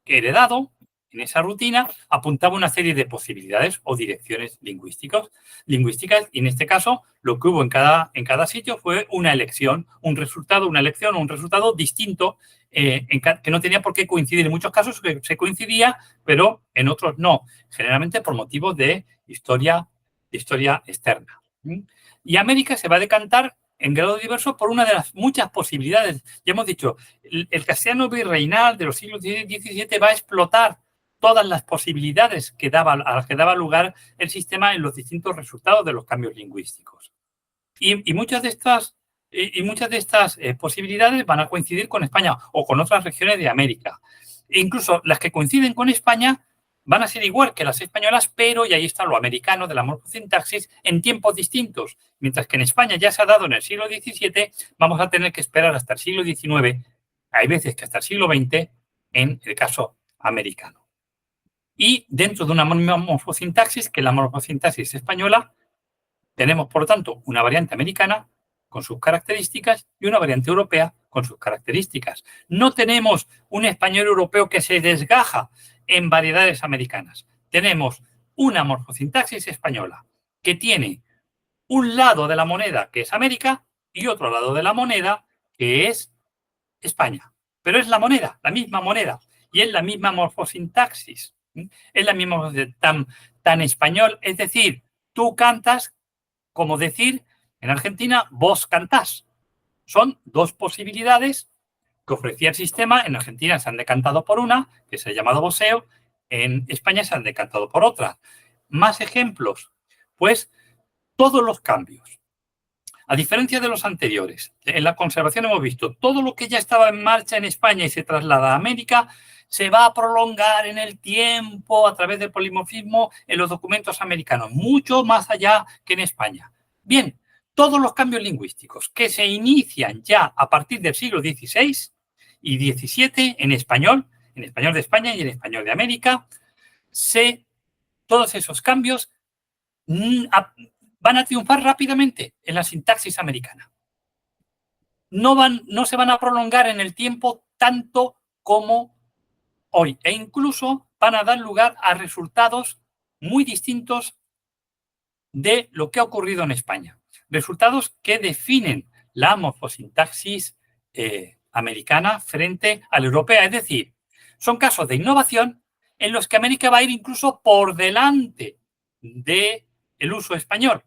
heredado en esa rutina apuntaba una serie de posibilidades o direcciones lingüísticas, y en este caso lo que hubo en cada sitio fue una elección, un resultado distinto, que no tenía por qué coincidir. En muchos casos se coincidía, pero en otros no, generalmente por motivos de historia externa. Y América se va a decantar en grado diverso por una de las muchas posibilidades. Ya hemos dicho, el castellano virreinal de los siglos XVII va a explotar todas las posibilidades a las que daba lugar el sistema en los distintos resultados de los cambios lingüísticos. Y muchas de estas posibilidades van a coincidir con España o con otras regiones de América. E incluso las que coinciden con España van a ser igual que las españolas, pero, y ahí está lo americano de la morfosintaxis, en tiempos distintos. Mientras que en España ya se ha dado en el siglo XVII, vamos a tener que esperar hasta el siglo XIX, hay veces que hasta el siglo XX, en el caso americano. Y dentro de una misma morfosintaxis, que es la morfosintaxis española, tenemos, por lo tanto, una variante americana con sus características y una variante europea con sus características. No tenemos un español europeo que se desgaja en variedades americanas. Tenemos una morfosintaxis española que tiene un lado de la moneda que es América y otro lado de la moneda que es España. Pero es la moneda, la misma moneda, y es la misma morfosintaxis. Es la misma tan español, es decir, tú cantas, como decir en Argentina, vos cantás. Son dos posibilidades que ofrecía el sistema. En Argentina se han decantado por una, que se ha llamado voseo. En España se han decantado por otra. Más ejemplos. Pues todos los cambios. A diferencia de los anteriores, en la conservación hemos visto todo lo que ya estaba en marcha en España y se traslada a América, se va a prolongar en el tiempo a través del polimorfismo en los documentos americanos, mucho más allá que en España. Bien, todos los cambios lingüísticos que se inician ya a partir del siglo XVI y XVII en español de España y en español de América, todos esos cambios van a triunfar rápidamente en la sintaxis americana. No se van a prolongar en el tiempo tanto como hoy, e incluso van a dar lugar a resultados muy distintos de lo que ha ocurrido en España. Resultados que definen la morfosintaxis americana frente a la europea. Es decir, son casos de innovación en los que América va a ir incluso por delante del uso español.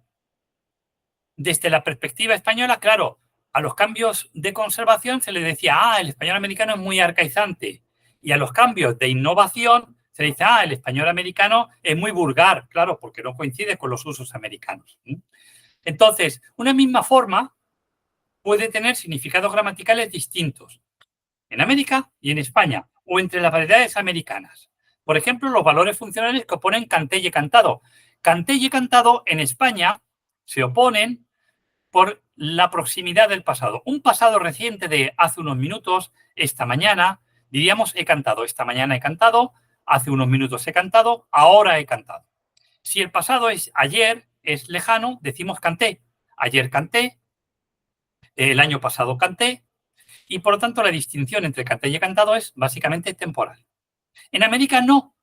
Desde la perspectiva española, claro, a los cambios de conservación se le decía, el español americano es muy arcaizante. Y a los cambios de innovación se dice, el español americano es muy vulgar, claro, porque no coincide con los usos americanos. Entonces, una misma forma puede tener significados gramaticales distintos en América y en España, o entre las variedades americanas. Por ejemplo, los valores funcionales que oponen canté y cantado. Canté y cantado en España se oponen por la proximidad del pasado. Un pasado reciente de hace unos minutos, esta mañana, diríamos he cantado, esta mañana he cantado, hace unos minutos he cantado, ahora he cantado. Si el pasado es ayer, es lejano, decimos canté. Ayer canté, el año pasado canté, y por lo tanto la distinción entre canté y cantado es básicamente temporal. En América no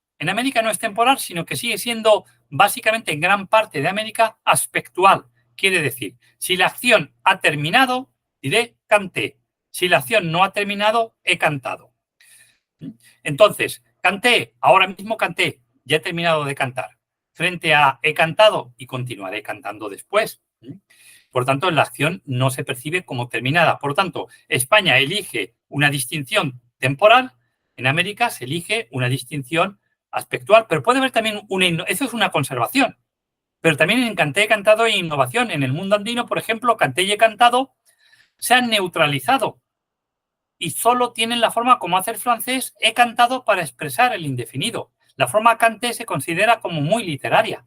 es temporal, sino que sigue siendo básicamente en gran parte de América aspectual. Quiere decir, si la acción ha terminado, diré canté. Si la acción no ha terminado, he cantado. Entonces, canté, ahora mismo canté, ya he terminado de cantar. Frente a he cantado y continuaré cantando después. Por tanto, la acción no se percibe como terminada. Por lo tanto, España elige una distinción temporal, en América se elige una distinción aspectual, pero puede haber también eso es una conservación. Pero también en canté, cantado e innovación. En el mundo andino, por ejemplo, canté y cantado se han neutralizado y solo tienen la forma, como hace el francés, he cantado, para expresar el indefinido. La forma canté se considera como muy literaria.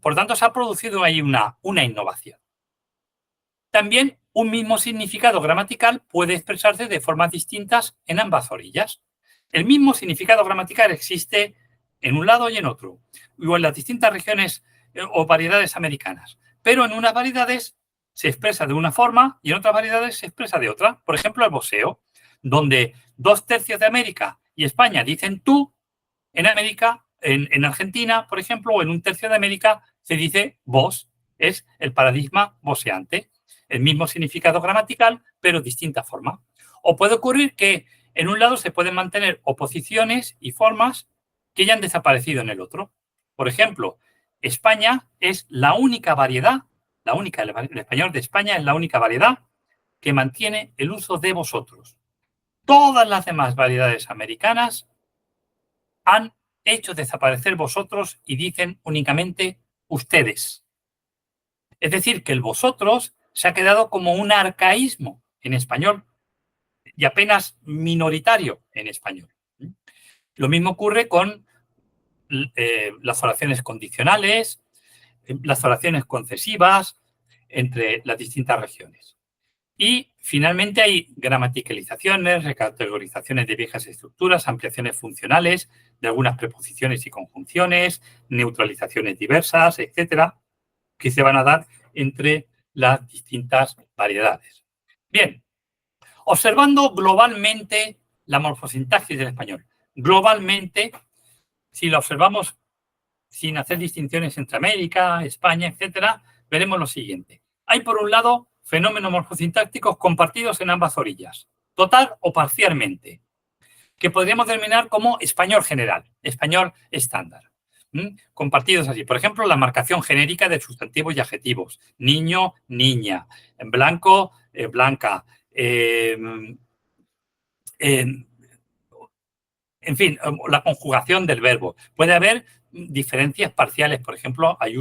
Por tanto, se ha producido ahí una innovación. También un mismo significado gramatical puede expresarse de formas distintas en ambas orillas. El mismo significado gramatical existe en un lado y en otro, o en las distintas regiones o variedades americanas, pero en unas variedades se expresa de una forma y en otras variedades se expresa de otra. Por ejemplo, el voseo, donde 2/3 de América y España dicen tú, en América, en Argentina, por ejemplo, o en 1/3 de América se dice vos. Es el paradigma voseante. El mismo significado gramatical, pero distinta forma. O puede ocurrir que en un lado se pueden mantener oposiciones y formas que ya han desaparecido en el otro. Por ejemplo, España es la única variedad, el español de España es la única variedad que mantiene el uso de vosotros. Todas las demás variedades americanas han hecho desaparecer vosotros y dicen únicamente ustedes. Es decir, que el vosotros se ha quedado como un arcaísmo en español y apenas minoritario en español. Lo mismo ocurre con las oraciones condicionales, las oraciones concesivas entre las distintas regiones. Y finalmente hay gramaticalizaciones, recategorizaciones de viejas estructuras, ampliaciones funcionales de algunas preposiciones y conjunciones, neutralizaciones diversas, etcétera, que se van a dar entre las distintas variedades. Bien, observando globalmente la morfosintaxis del español. Globalmente, si la observamos sin hacer distinciones entre América, España, etcétera, veremos lo siguiente. Hay, por un lado, fenómenos morfosintácticos compartidos en ambas orillas, total o parcialmente, que podríamos denominar como español general, español estándar. Compartidos así. Por ejemplo, la marcación genérica de sustantivos y adjetivos. Niño, niña. En blanco, blanca. En fin, la conjugación del verbo. Puede haber diferencias parciales. Por ejemplo, hay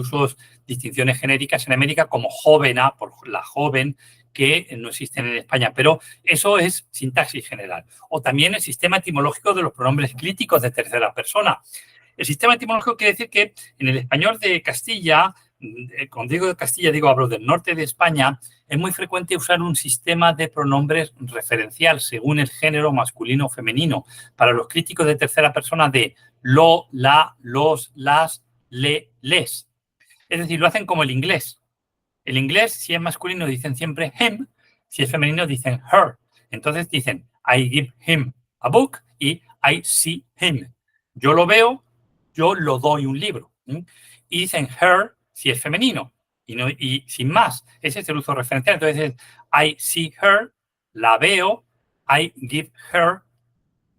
distinciones genéricas en América como jovena, por la joven, que no existen en España, pero eso es sintaxis general. O también el sistema etimológico de los pronombres clíticos de tercera persona. El sistema etimológico quiere decir que en el español de Castilla, cuando digo de Castilla, hablo del norte de España, es muy frecuente usar un sistema de pronombres referencial según el género masculino o femenino. Para los críticos de tercera persona de lo, la, los, las, le, les. Es decir, lo hacen como el inglés. El inglés, si es masculino, dicen siempre him, si es femenino, dicen her. Entonces dicen, I give him a book y I see him. Yo lo veo, yo lo doy un libro. Y dicen her si es femenino. Y sin más, ese es el uso referencial. Entonces es I see her, la veo, I give her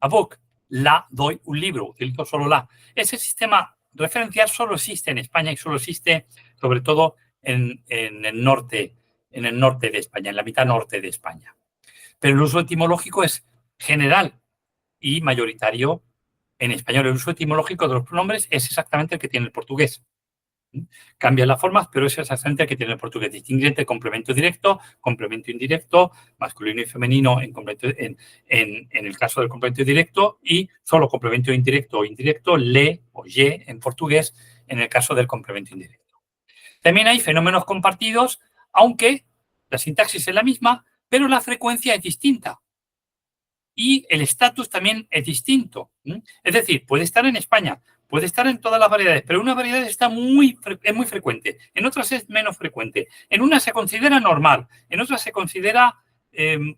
a book. La doy un libro, utilizo solo la. Ese sistema referencial solo existe en España y solo existe sobre todo en el norte de España, en la mitad norte de España. Pero el uso etimológico es general y mayoritario en español. El uso etimológico de los pronombres es exactamente el que tiene el portugués. Cambian las formas, pero es exactamente el que tiene el portugués. Distingue entre complemento directo, complemento indirecto, masculino y femenino en el caso del complemento directo y solo complemento indirecto o indirecto, le o ye en portugués en el caso del complemento indirecto. También hay fenómenos compartidos, aunque la sintaxis es la misma, pero la frecuencia es distinta. Y el estatus también es distinto. Es decir, puede estar en España, puede estar en todas las variedades, pero en una variedad es muy frecuente, en otras es menos frecuente. En una se considera normal, en otras se considera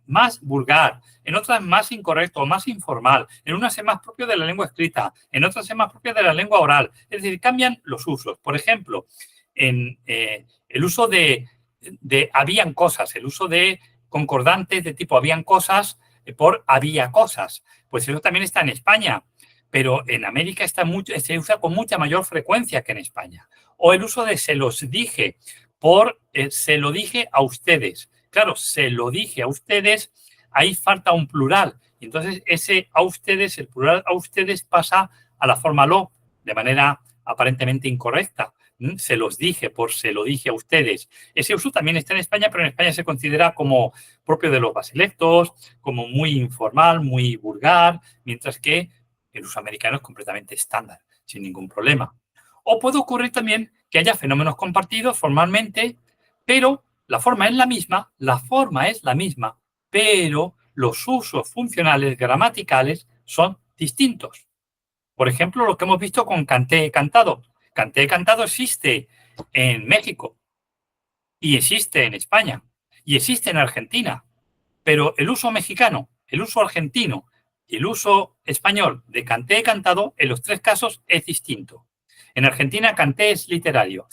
más vulgar, en otras más incorrecto, más informal, en unas es más propio de la lengua escrita, en otras es más propio de la lengua oral. Es decir, cambian los usos. Por ejemplo, en el uso de habían cosas, el uso de concordantes de tipo habían cosas por había cosas. Pues eso también está en España, pero en América se usa con mucha mayor frecuencia que en España. O el uso de se los dije por se lo dije a ustedes. Claro, se lo dije a ustedes, ahí falta un plural. Entonces, ese a ustedes, el plural a ustedes pasa a la forma lo, de manera aparentemente incorrecta. Se los dije, se lo dije a ustedes. Ese uso también está en España, pero en España se considera como propio de los basilectos, como muy informal, muy vulgar, mientras que el uso americano es completamente estándar, sin ningún problema. O puede ocurrir también que haya fenómenos compartidos formalmente, pero la forma es la misma, pero los usos funcionales gramaticales son distintos. Por ejemplo, lo que hemos visto con canté cantado. Canté cantado existe en México y existe en España y existe en Argentina, pero el uso mexicano, el uso argentino y el uso español de canté cantado en los tres casos es distinto. En Argentina canté es literario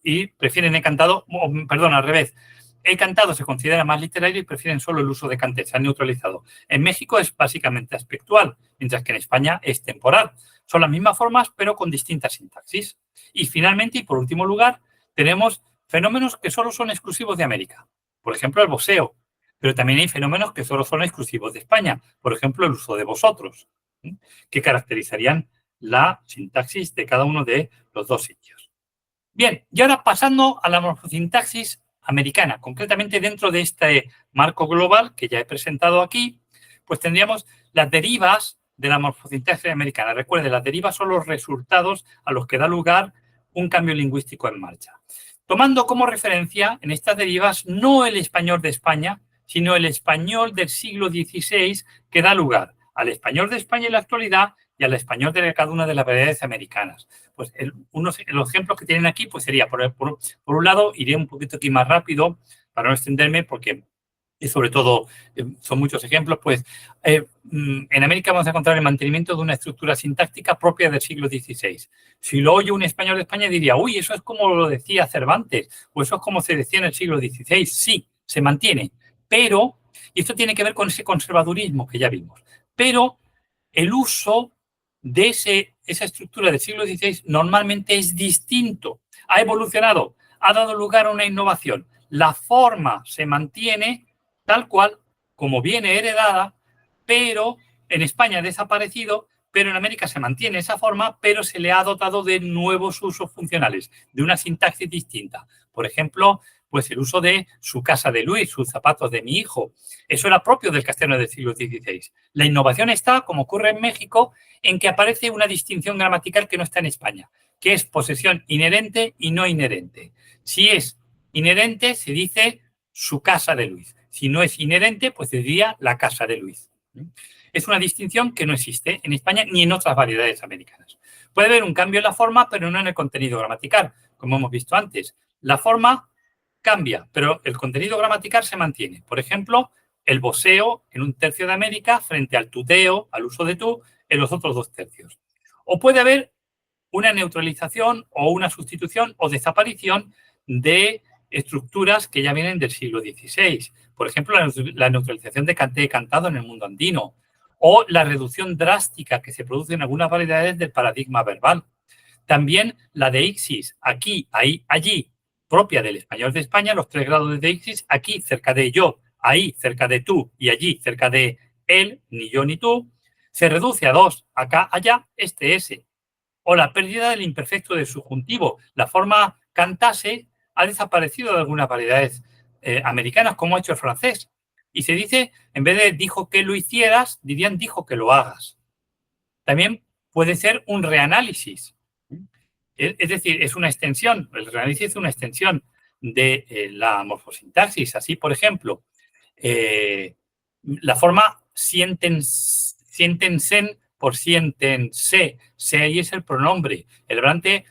y prefieren he cantado, perdón, al revés. He cantado se considera más literario y prefieren solo el uso de canté, se han neutralizado. En México es básicamente aspectual, mientras que en España es temporal. Son las mismas formas, pero con distintas sintaxis. Y finalmente, y por último lugar, tenemos fenómenos que solo son exclusivos de América. Por ejemplo, el voseo. Pero también hay fenómenos que solo son exclusivos de España. Por ejemplo, el uso de vosotros, que caracterizarían la sintaxis de cada uno de los dos sitios. Bien, y ahora pasando a la morfosintaxis americana, concretamente dentro de este marco global que ya he presentado aquí, pues tendríamos las derivas de la morfosintaxis americana. Recuerde, las derivas son los resultados a los que da lugar un cambio lingüístico en marcha. Tomando como referencia en estas derivas no el español de España, sino el español del siglo XVI que da lugar al español de España en la actualidad y al español de cada una de las variedades americanas. Pues los ejemplos que tienen aquí pues sería, por un lado, iré un poquito aquí más rápido para no extenderme porque sobre todo son muchos ejemplos, pues en América vamos a encontrar el mantenimiento de una estructura sintáctica propia del siglo XVI. Si lo oye un español de España diría, uy, eso es como lo decía Cervantes, o eso es como se decía en el siglo XVI. Sí, se mantiene, pero, y esto tiene que ver con ese conservadurismo que ya vimos, pero el uso de esa estructura del siglo XVI normalmente es distinto, ha evolucionado, ha dado lugar a una innovación. La forma se mantiene tal cual, como viene heredada, pero en España ha desaparecido, pero en América se mantiene esa forma, pero se le ha dotado de nuevos usos funcionales, de una sintaxis distinta. Por ejemplo, pues el uso de su casa de Luis, sus zapatos de mi hijo. Eso era propio del castellano del siglo XVI. La innovación está, como ocurre en México, en que aparece una distinción gramatical que no está en España, que es posesión inherente y no inherente. Si es inherente, se dice su casa de Luis. Si no es inherente, pues diría la casa de Luis. Es una distinción que no existe en España ni en otras variedades americanas. Puede haber un cambio en la forma, pero no en el contenido gramatical, como hemos visto antes. La forma cambia, pero el contenido gramatical se mantiene. Por ejemplo, el voseo en un tercio de América frente al tuteo, al uso de tú, en los otros dos tercios. O puede haber una neutralización o una sustitución o desaparición de estructuras que ya vienen del siglo XVI. Por ejemplo, la neutralización de canté cantado en el mundo andino o la reducción drástica que se produce en algunas variedades del paradigma verbal. También la deixis, aquí, ahí, allí, propia del español de España, los 3 grados de deixis, aquí cerca de yo, ahí cerca de tú y allí cerca de él, ni yo ni tú, se reduce a 2, acá, allá, este, ese. O la pérdida del imperfecto del subjuntivo. La forma cantase ha desaparecido de algunas variedades americanas, como ha hecho el francés. Y se dice, en vez de dijo que lo hicieras, dirían dijo que lo hagas. También puede ser un reanálisis. Es decir, es una extensión, el reanálisis es una extensión de la morfosintaxis. Así, por ejemplo, la forma siéntense por siéntense, se ahí es el pronombre. El hablante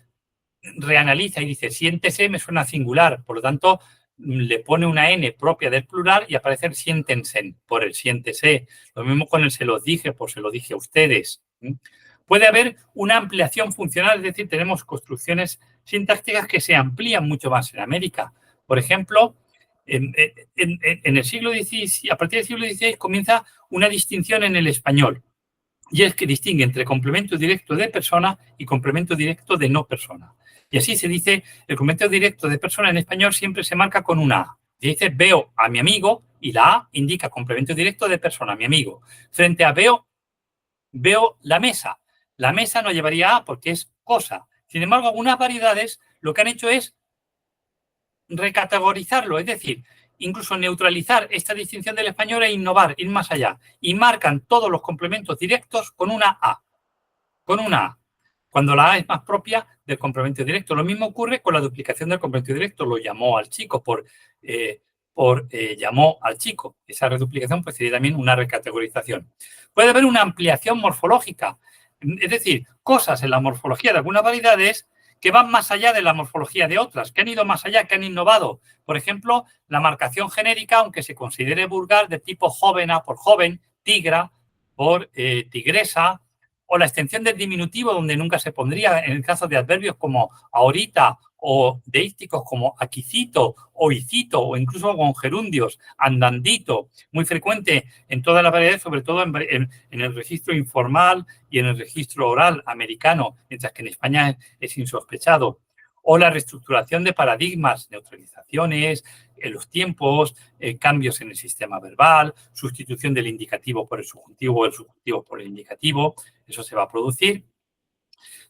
reanaliza y dice siéntese, me suena singular, por lo tanto le pone una N propia del plural y aparece el siéntense por el siéntese. Lo mismo con el se los dije por se lo dije a ustedes. Puede haber una ampliación funcional, es decir, tenemos construcciones sintácticas que se amplían mucho más en América. Por ejemplo, en el siglo XVI, a partir del siglo XVI comienza una distinción en el español. Y es que distingue entre complemento directo de persona y complemento directo de no persona. Y así se dice, el complemento directo de persona en español siempre se marca con una A. Dice veo a mi amigo y la A indica complemento directo de persona, mi amigo. Frente a veo la mesa. La mesa no llevaría A porque es cosa. Sin embargo, algunas variedades lo que han hecho es recategorizarlo, es decir, incluso neutralizar esta distinción del español e innovar, ir más allá. Y marcan todos los complementos directos con una A. Con una A. Cuando la A es más propia del complemento directo. Lo mismo ocurre con la duplicación del complemento directo. Lo llamó al chico llamó al chico. Esa reduplicación pues sería también una recategorización. Puede haber una ampliación morfológica. Es decir, cosas en la morfología de algunas variedades que van más allá de la morfología de otras, que han ido más allá, que han innovado. Por ejemplo, la marcación genérica, aunque se considere vulgar, de tipo jovena por joven, tigra por tigresa, o la extensión del diminutivo, donde nunca se pondría en el caso de adverbios como ahorita, o deísticos como aquicito o icito, o incluso con gerundios, andandito, muy frecuente en todas las variedades, sobre todo en el registro informal y en el registro oral americano, mientras que en España es insospechado. O la reestructuración de paradigmas, neutralizaciones, en los tiempos, cambios en el sistema verbal, sustitución del indicativo por el subjuntivo o el subjuntivo por el indicativo. Eso se va a producir.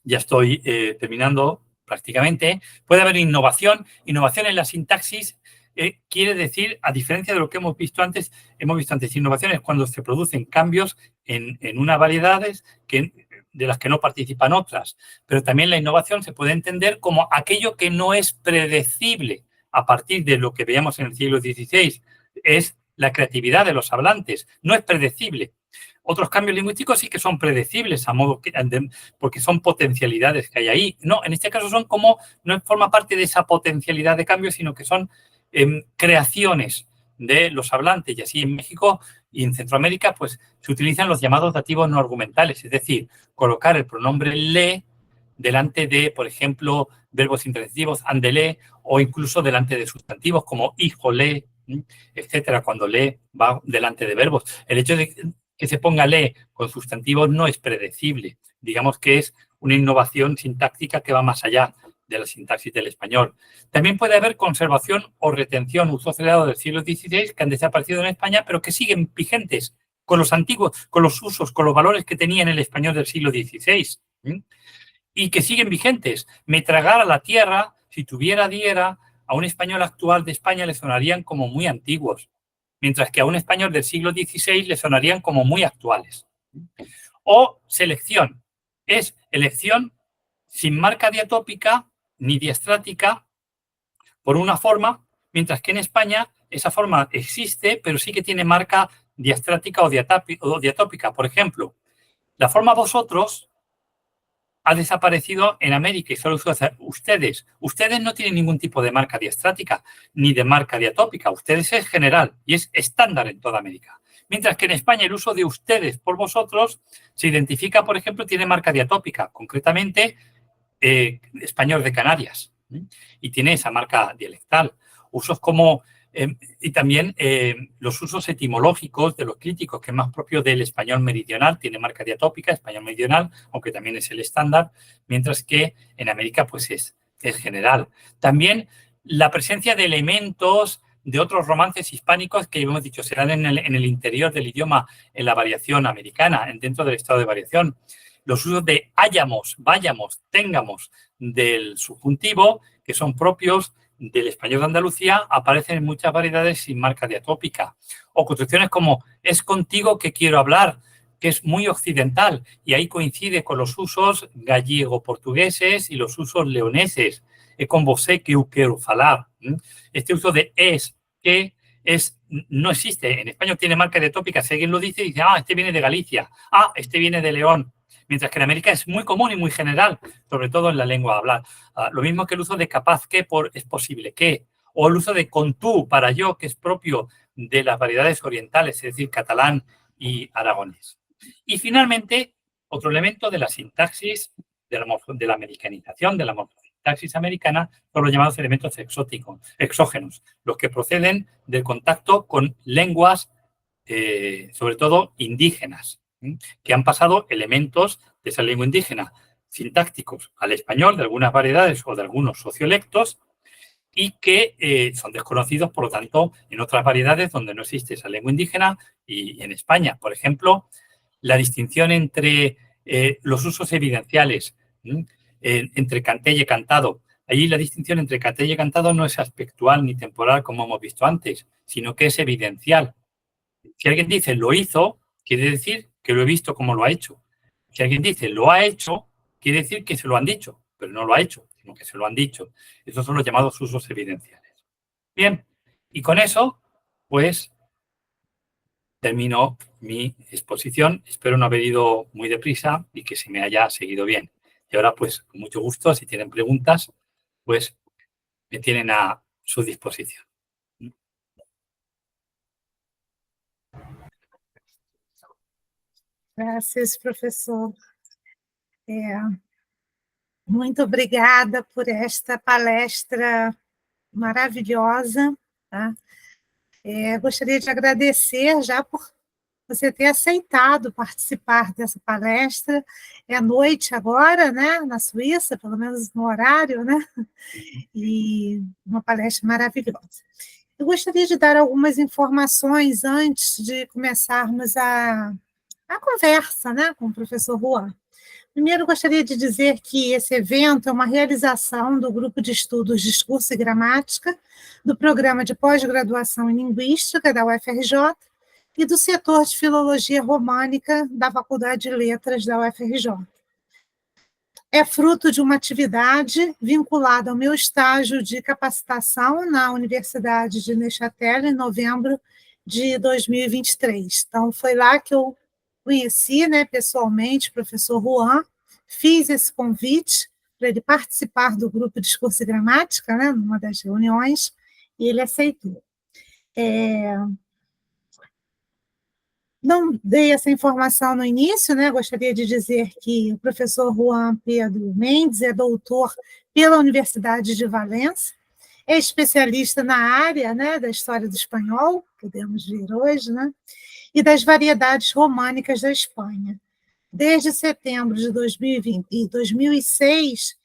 Ya estoy terminando prácticamente. Puede haber innovación. Innovación en la sintaxis quiere decir, a diferencia de lo que hemos visto antes, innovación es cuando se producen cambios en unas variedades de las que no participan otras. Pero también la innovación se puede entender como aquello que no es predecible a partir de lo que veíamos en el siglo XVI. Es la creatividad de los hablantes. No es predecible. Otros cambios lingüísticos sí que son predecibles, porque son potencialidades que hay ahí. No, en este caso no forma parte de esa potencialidad de cambio, sino que son creaciones de los hablantes. Y así en México y en Centroamérica pues se utilizan los llamados dativos no argumentales, es decir, colocar el pronombre le delante de, por ejemplo, verbos intransitivos, andele, o incluso delante de sustantivos como híjole, etcétera, cuando le va delante de verbos. El hecho de que se ponga le con sustantivos no es predecible. Digamos que es una innovación sintáctica que va más allá de la sintaxis del español. También puede haber conservación o retención, uso acelerado del siglo XVI, que han desaparecido en España, pero que siguen vigentes con los antiguos, con los usos, con los valores que tenía en el español del siglo XVI. Y que siguen vigentes. Me tragara la tierra, si tuviera diera, a un español actual de España le sonarían como muy antiguos, mientras que a un español del siglo XVI le sonarían como muy actuales. O selección. Es elección sin marca diatópica ni diastrática por una forma, mientras que en España esa forma existe, pero sí que tiene marca diastrática o diatópica. Por ejemplo, la forma vosotros ha desaparecido en América y solo se usa ustedes. Ustedes no tienen ningún tipo de marca diastrática ni de marca diatópica. Ustedes es general y es estándar en toda América. Mientras que en España el uso de ustedes por vosotros se identifica, por ejemplo, tiene marca diatópica, concretamente español de Canarias, y tiene esa marca dialectal. Usos como y también los usos etimológicos de los críticos, que es más propio del español meridional, tiene marca diatópica, español meridional, aunque también es el estándar, mientras que en América pues es general. También la presencia de elementos de otros romances hispánicos que hemos dicho serán en el interior del idioma, en la variación americana, dentro del estado de variación. Los usos de hayamos, vayamos, tengamos del subjuntivo, que son propios del español de Andalucía, aparecen en muchas variedades sin marca diatópica. O construcciones como es contigo que quiero hablar, que es muy occidental y ahí coincide con los usos gallego-portugueses y los usos leoneses. Es con você que eu quero falar. Este uso de es, que no existe. En español tiene marca diatópica. Si alguien lo dice, dice, este viene de Galicia. Este viene de León. Mientras que en América es muy común y muy general, sobre todo en la lengua hablada. Lo mismo que el uso de capaz que por es posible que, o el uso de con tú para yo, que es propio de las variedades orientales, es decir, catalán y aragonés. Y finalmente, otro elemento de la sintaxis, de la americanización, de la morfosintaxis americana, son los llamados elementos exógenos, los que proceden del contacto con lenguas, sobre todo indígenas, que han pasado elementos de esa lengua indígena sintácticos al español de algunas variedades o de algunos sociolectos y que son desconocidos, por lo tanto, en otras variedades donde no existe esa lengua indígena y en España. Por ejemplo, la distinción entre los usos evidenciales. entre cantella y cantado. Allí la distinción entre cantella y cantado no es aspectual ni temporal, como hemos visto antes, sino que es evidencial. Si alguien dice lo hizo, quiere decir que lo he visto como lo ha hecho. Si alguien dice lo ha hecho, quiere decir que se lo han dicho, pero no lo ha hecho, sino que se lo han dicho. Esos son los llamados usos evidenciales. Bien, y con eso, pues, termino mi exposición. Espero no haber ido muy deprisa y que se me haya seguido bien. Y ahora, pues, con mucho gusto, si tienen preguntas, pues me tienen a su disposición. Graças, professor. Muito obrigada por esta palestra maravilhosa. Tá? Gostaria de agradecer já por você ter aceitado participar dessa palestra. É à noite agora, né, na Suíça, pelo menos no horário, né? E uma palestra maravilhosa. Eu gostaria de dar algumas informações antes de começarmos a conversa, né, com o professor Juan. Primeiro, gostaria de dizer que esse evento é uma realização do Grupo de Estudos Discurso e Gramática, do Programa de Pós-Graduação em Linguística da UFRJ e do setor de Filologia Românica da Faculdade de Letras da UFRJ. É fruto de uma atividade vinculada ao meu estágio de capacitação na Universidade de Neuchâtel, em novembro de 2023. Então, foi lá que eu conheci, né, pessoalmente o professor Juan, fiz esse convite para ele participar do grupo Discurso e Gramática, né, numa das reuniões, e ele aceitou. Não dei essa informação no início, né? Gostaria de dizer que o professor Juan Pedro Mendes é doutor pela Universidade de Valência, é especialista na área, né, da história do espanhol, podemos ver hoje, né, e das variedades românicas da Espanha. Desde setembro de 2020 e 2006,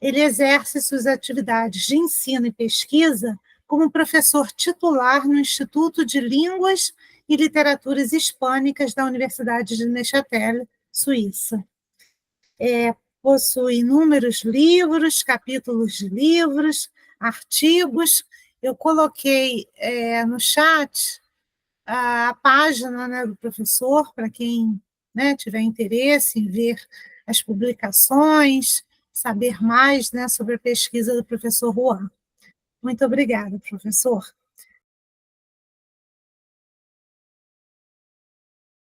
ele exerce suas atividades de ensino e pesquisa como professor titular no Instituto de Línguas e Literaturas Hispânicas da Universidade de Neuchâtel, Suíça. Possui inúmeros livros, capítulos de livros, artigos. Eu coloquei no chat a página, né, do professor, para quem, né, tiver interesse em ver as publicações, saber mais, né, sobre a pesquisa do professor Juan. Muito obrigada, professor.